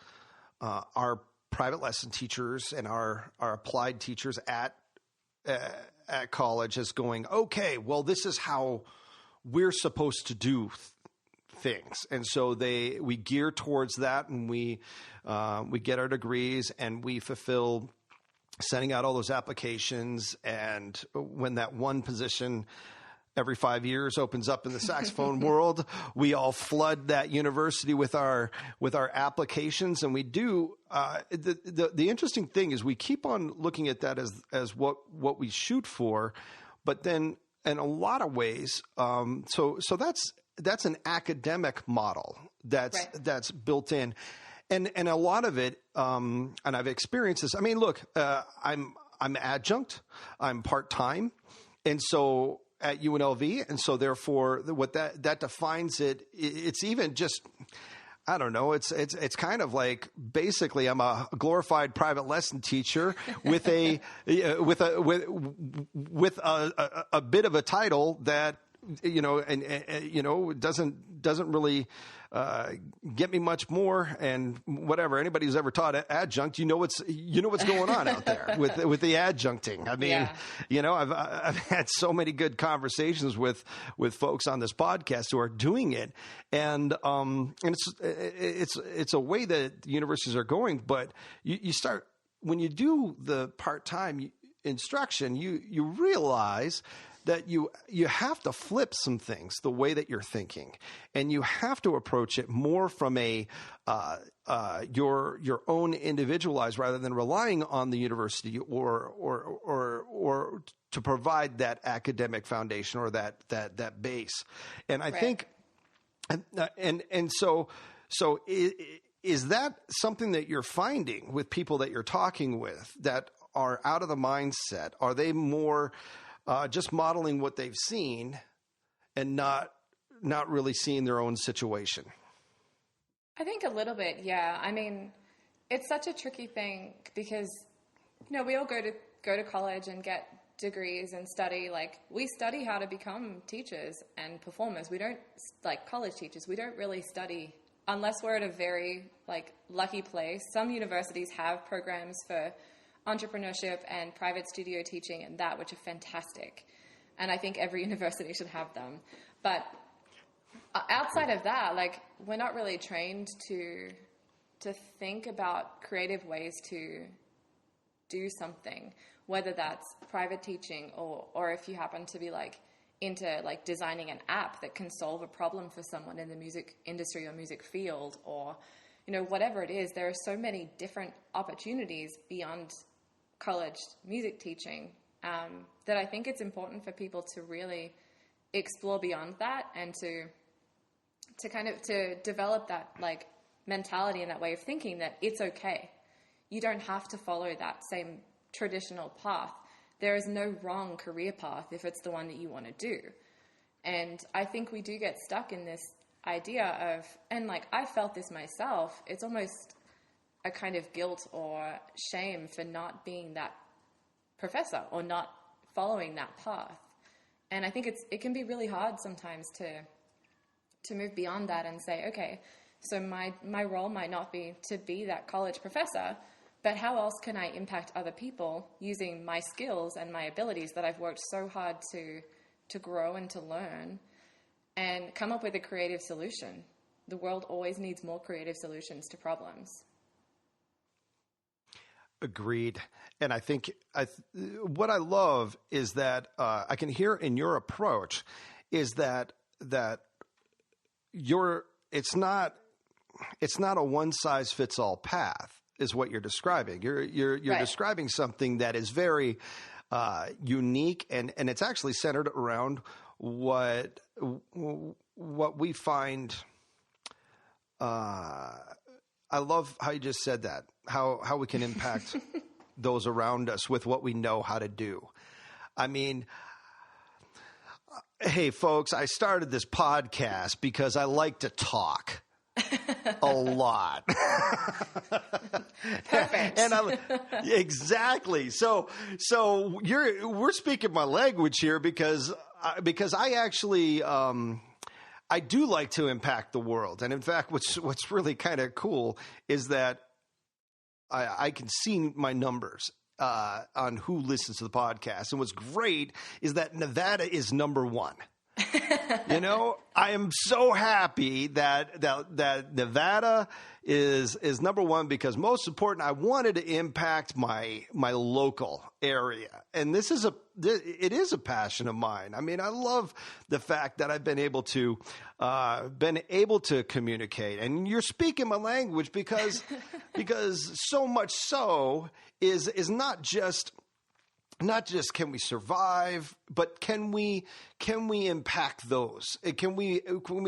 our private lesson teachers and our applied teachers at college as going, okay, well, this is how we're supposed to do things. And so we gear towards that, and we get our degrees, and we fulfill sending out all those applications. And when that one position every 5 years opens up in the saxophone world, we all flood that university with our applications. And we do, the interesting thing is we keep on looking at that as what we shoot for, but then in a lot of ways, so that's an academic model that's built in. And a lot of it, and I've experienced this. I mean, look, I'm adjunct, I'm part-time. And so at UNLV, and so therefore, what that defines it's even just, I don't know. It's kind of like, basically I'm a glorified private lesson teacher with a bit of a title that, doesn't really get me much more. And whatever, anybody who's ever taught adjunct, what's going on out there with the adjuncting. I mean, I've had so many good conversations with folks on this podcast who are doing it, and it's a way that universities are going. But you start, when you do the part-time instruction, you realize that you have to flip some things the way that you're thinking, and you have to approach it more from your own individualized, rather than relying on the university or to provide that academic foundation or that base. And I think, and so is that something that you're finding with people that you're talking with that are out of the mindset? Are they more just modeling what they've seen and not really seeing their own situation? I think a little bit, yeah. I mean, it's such a tricky thing because, we all go to college and get degrees and study. Like, we study how to become teachers and performers. We don't, like college teachers, we don't really study unless we're at a very, lucky place. Some universities have programs for entrepreneurship and private studio teaching and that, which are fantastic. And I think every university should have them. But outside of that, we're not really trained to think about creative ways to do something, whether that's private teaching or if you happen to be into designing an app that can solve a problem for someone in the music industry or music field, or, whatever it is. There are so many different opportunities beyond college music teaching that I think it's important for people to really explore beyond that, and to develop that mentality and that way of thinking that it's okay. You don't have to follow that same traditional path. There is no wrong career path if it's the one that you want to do. And I think we do get stuck in this idea of, and I felt this myself, it's almost a kind of guilt or shame for not being that professor or not following that path. And I think it can be really hard sometimes to move beyond that and say, okay, so my role might not be to be that college professor, but how else can I impact other people using my skills and my abilities that I've worked so hard to grow and to learn, and come up with a creative solution. The world always needs more creative solutions to problems. Agreed. And I think what I love is that I can hear in your approach is that it's not a one size fits all path is what you're describing. You're Right. describing something that is very unique, and it's actually centered around what we find. I love how you just said that, how we can impact those around us with what we know how to do. I mean, hey, folks, I started this podcast because I like to talk a lot. Perfect. And exactly. So we're speaking my language here because I actually, I do like to impact the world. And in fact, what's really kind of cool is that I can see my numbers on who listens to the podcast. And what's great is that Nevada is number one. You know, I am so happy that Nevada is number one, because most important, I wanted to impact my local area. And it is a passion of mine. I mean, I love the fact that I've been able to communicate, and you're speaking my language because so much so is not just can we survive, but can we impact those? Can we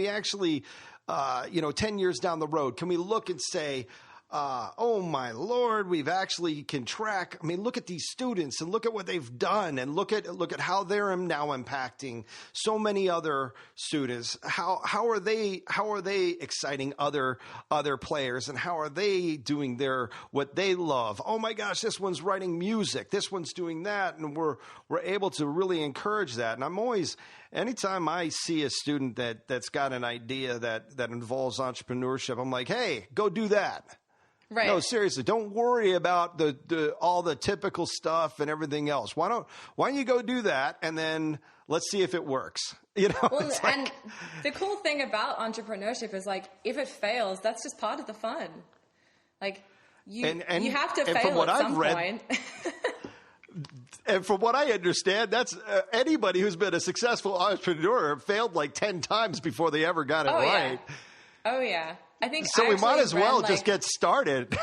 actually, 10 years down the road, can we look and say, oh my Lord, we've actually can track. I mean, look at these students and look at what they've done, and look at how they're now impacting so many other students. How are they exciting other players, and how are they doing what they love? Oh my gosh, this one's writing music, this one's doing that, and we're able to really encourage that. And I'm always, anytime I see a student that's got an idea that involves entrepreneurship, I'm like, hey, go do that. Right. No, seriously, don't worry about all the typical stuff and everything else. Why don't you go do that, and then let's see if it works. Well, and the cool thing about entrepreneurship is, like, if it fails, that's just part of the fun. Like, you have to fail at some point. And from what I understand, that's anybody who's been a successful entrepreneur failed like 10 times before they ever got it right. Yeah. Oh yeah. I think so. We might as well just get started.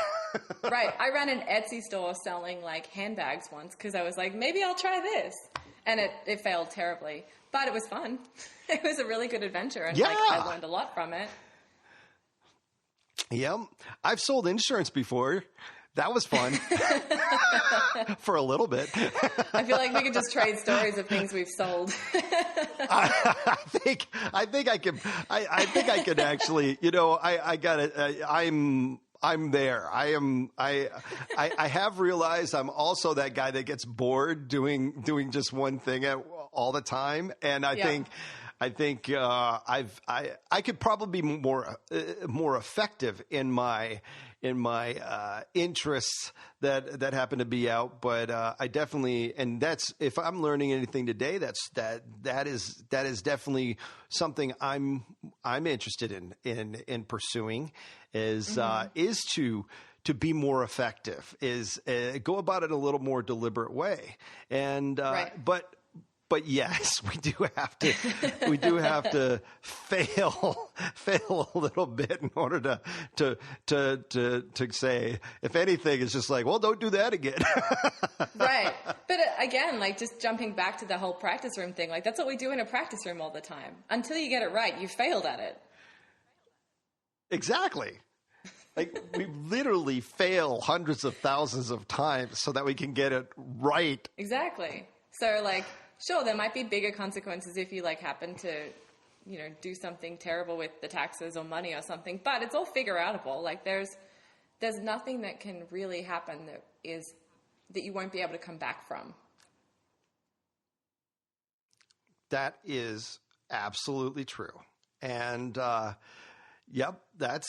Right. I ran an Etsy store selling like handbags once because I was like, maybe I'll try this. And it failed terribly, but it was fun. It was a really good adventure, and I learned a lot from it. Yeah. I've sold insurance before. That was fun for a little bit. I feel like we could just trade stories of things we've sold. I think I can actually, I'm there. I have realized I'm also that guy that gets bored doing just one thing all the time. And I think I could probably be more effective in my interests that happen to be out, but I definitely, and that's, if I'm learning anything today, that is definitely something I'm interested in pursuing is to be more effective, is go about it in a little more deliberate way, and right. But yes, we do have to fail a little bit in order to say, if anything, it's just like, well, don't do that again. Right. But again, like, just jumping back to the whole practice room thing, like, that's what we do in a practice room all the time. Until you get it right, you failed at it. Exactly. Like, we literally fail hundreds of thousands of times so that we can get it right. Exactly. So, like, sure, there might be bigger consequences if you, like, happen to, do something terrible with the taxes or money or something, but it's all figure-outable. Like, there's nothing that can really happen that you won't be able to come back from. That is absolutely true. And, yep, that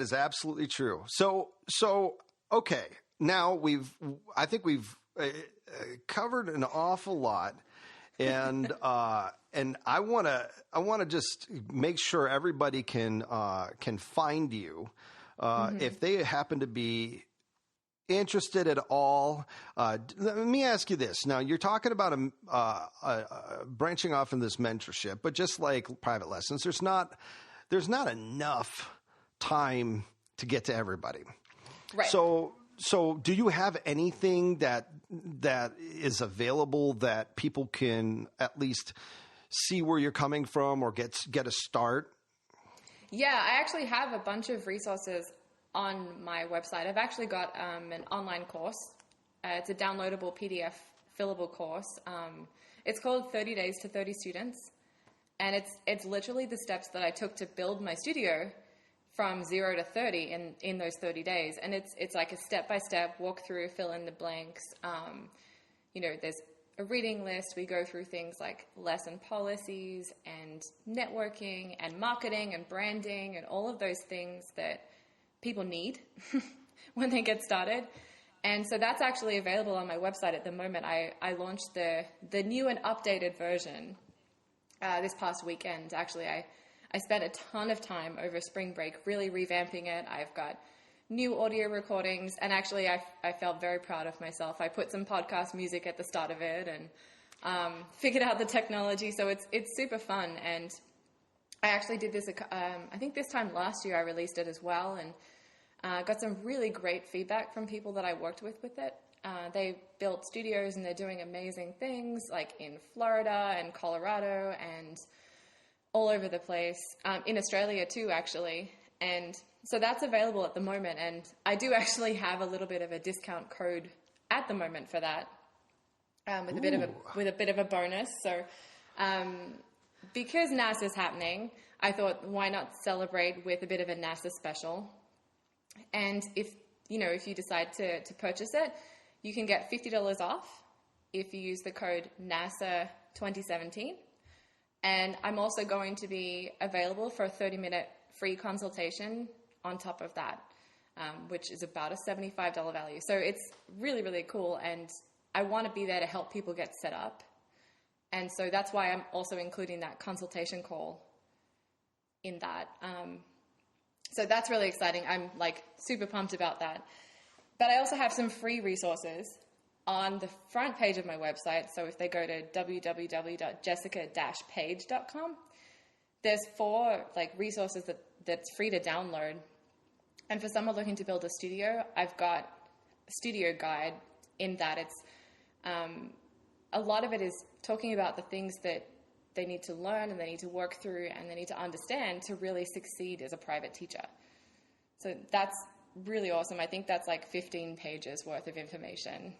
is absolutely true. So, okay, now I think we've covered an awful lot, and I want to just make sure everybody can find you if they happen to be interested at all, let me ask you this. Now, you're talking about branching off in this mentorship, but just like private lessons, there's not enough time to get to everybody. Right. So do you have anything that is available that people can at least see where you're coming from or get a start? Yeah, I actually have a bunch of resources on my website. I've actually got an online course. It's a downloadable PDF fillable course. It's called 30 Days to 30 Students. And it's literally the steps that I took to build my studio from 0 to 30 in those 30 days. And it's like a step-by-step walkthrough, fill in the blanks. There's a reading list. We go through things like lesson policies and networking and marketing and branding and all of those things that people need when they get started. And so that's actually available on my website at the moment. I launched the new and updated version this past weekend. Actually, I spent a ton of time over spring break really revamping it. I've got new audio recordings, and actually I felt very proud of myself. I put some podcast music at the start of it and figured out the technology, so it's super fun. And I actually did this, I think this time last year I released it as well, and got some really great feedback from people that I worked with it. They built studios and they're doing amazing things like in Florida and Colorado and all over the place, in Australia too, actually. And so that's available at the moment. And I do actually have a little bit of a discount code at the moment for that, with a bit of a bonus. So, because NASA's happening, I thought, why not celebrate with a bit of a NASA special? And if you decide to purchase it, you can get $50 off if you use the code NASA 2017. And I'm also going to be available for a 30-minute free consultation on top of that, which is about a $75 value. So it's really, really cool. And I want to be there to help people get set up. And so that's why I'm also including that consultation call in that. So that's really exciting. I'm super pumped about that. But I also have some free resources on the front page of my website. So if they go to www.jessica-page.com, there's 4 resources that's free to download. And for someone looking to build a studio, I've got a studio guide in that. It's a lot of it is talking about the things that they need to learn and they need to work through and they need to understand to really succeed as a private teacher. So that's really awesome. I think that's 15 pages worth of information,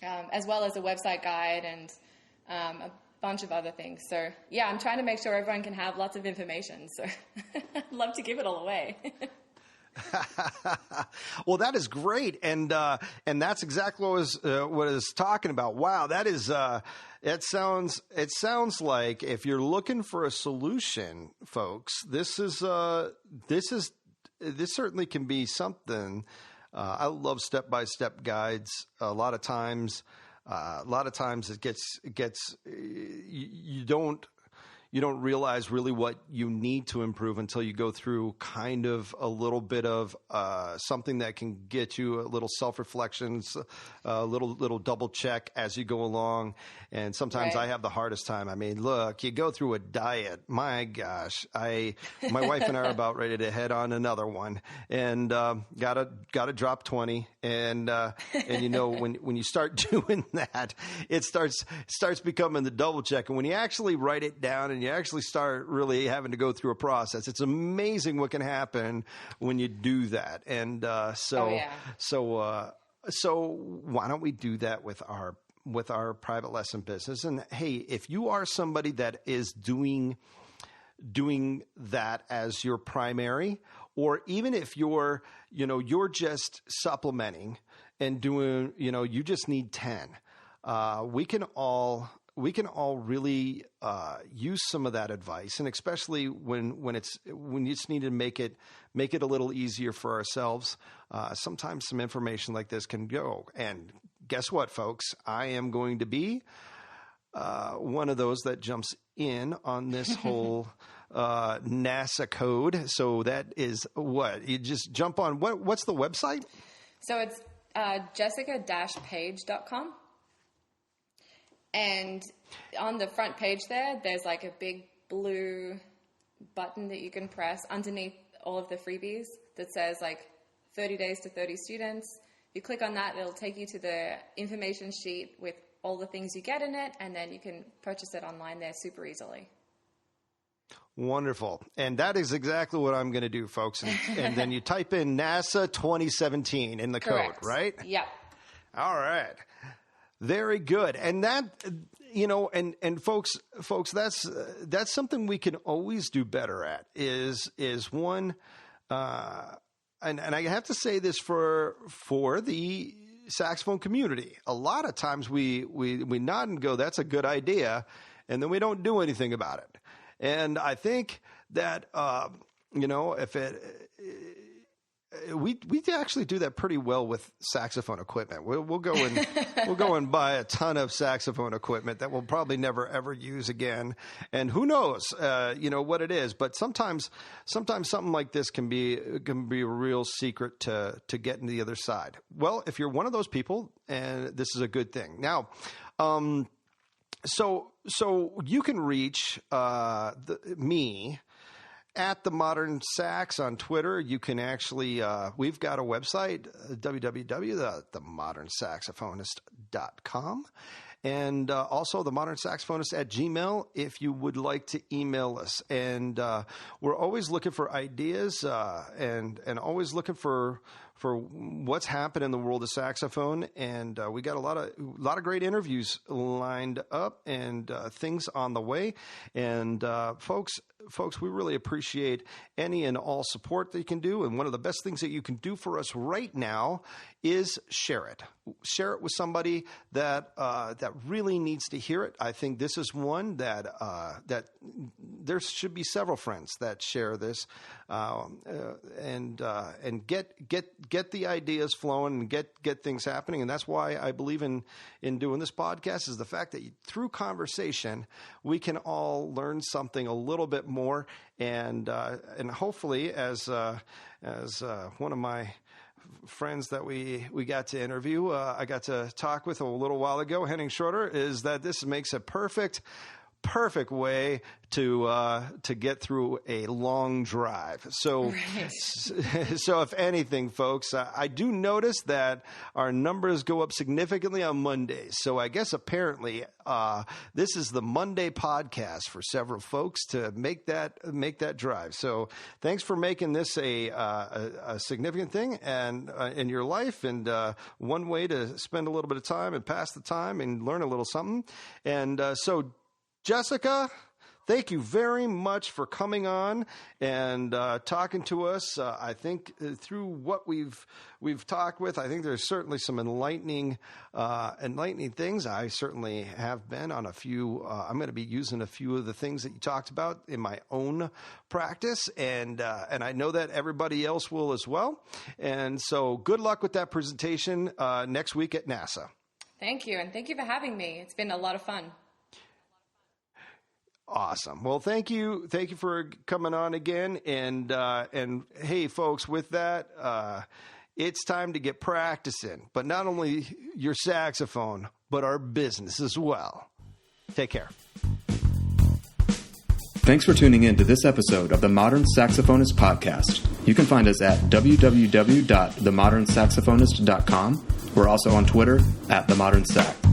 as well as a website guide and a bunch of other things. So yeah, I'm trying to make sure everyone can have lots of information. So I'd love to give it all away. Well, that is great, and that's exactly what I was talking about. Wow, that is it sounds like if you're looking for a solution, folks, this certainly can be something. I love step-by-step guides. A lot of times it gets you don't realize really what you need to improve until you go through kind of a little bit of something that can get you a little self-reflections, a little double check as you go along. And sometimes I have the hardest time. I mean, look, you go through a diet. My gosh, my wife and I are about ready to head on another one, and gotta drop 20. And when you start doing that, it starts becoming the double check. And when you actually write it down and you actually start really having to go through a process, it's amazing what can happen when you do that. And so why don't we do that with our private lesson business? And hey, if you are somebody that is doing that as your primary, or even if you're just supplementing and doing, you just need 10, we can all really use some of that advice, and especially when you just need to make it a little easier for ourselves. Sometimes some information like this can go. And guess what, folks? I am going to be one of those that jumps in on this whole NASA code. So that is what you just jump on. What's the website? So it's Jessica-Page.com. And on the front page there's like a big blue button that you can press underneath all of the freebies that says like 30 days to 30 students. You click on that, it'll take you to the information sheet with all the things you get in it, and then you can purchase it online there super easily. Wonderful. And that is exactly what I'm going to do, folks. And then you type in NASA 2017 in the Correct. code, right? Yep. All right. Very good. And that, and folks, that's something we can always do better at is one, and I have to say this for the saxophone community. A lot of times we nod and go, that's a good idea. And then we don't do anything about it. And I think that, if we actually do that pretty well with saxophone equipment. We'll go and buy a ton of saxophone equipment that we'll probably never ever use again. And who knows, what it is. But sometimes something like this can be a real secret to getting to the other side. Well, if you're one of those people, and this is a good thing. Now, so you can reach me at The Modern Sax on Twitter. You can actually, we've got a website, www.themodernsaxophonist.com. And also The Modern Saxophonist at Gmail if you would like to email us. And we're always looking for ideas and always looking for what's happened in the world of saxophone. And we got a lot of great interviews lined up and things on the way. And folks, we really appreciate any and all support that you can do. And one of the best things that you can do for us right now is share it. Share it with somebody that really needs to hear it. I think this is one that there should be several friends that share this and get the ideas flowing and get things happening. And that's why I believe in doing this podcast, is the fact that through conversation we can all learn something a little bit more. And hopefully, as one of my friends that we got to interview, I got to talk with a little while ago, Henning Schroeder, is that this makes a perfect way to get through a long drive. So, right. So if anything, folks, I do notice that our numbers go up significantly on Mondays. So I guess apparently this is the Monday podcast for several folks to make that drive. So thanks for making this a significant thing and in your life, and one way to spend a little bit of time and pass the time and learn a little something. And so Jessica, thank you very much for coming on and talking to us. I think through what we've talked with, I think there's certainly some enlightening things. I certainly have been on a few. I'm going to be using a few of the things that you talked about in my own practice, and I know that everybody else will as well. And so, good luck with that presentation next week at NASA. Thank you, and thank you for having me. It's been a lot of fun. Awesome. Well, thank you for coming on again. And hey, folks, with that, it's time to get practicing, but not only your saxophone, but our business as well. Take care. Thanks for tuning in to this episode of the Modern Saxophonist Podcast. You can find us at www.themodernsaxophonist.com. We're also on Twitter @themodernsax.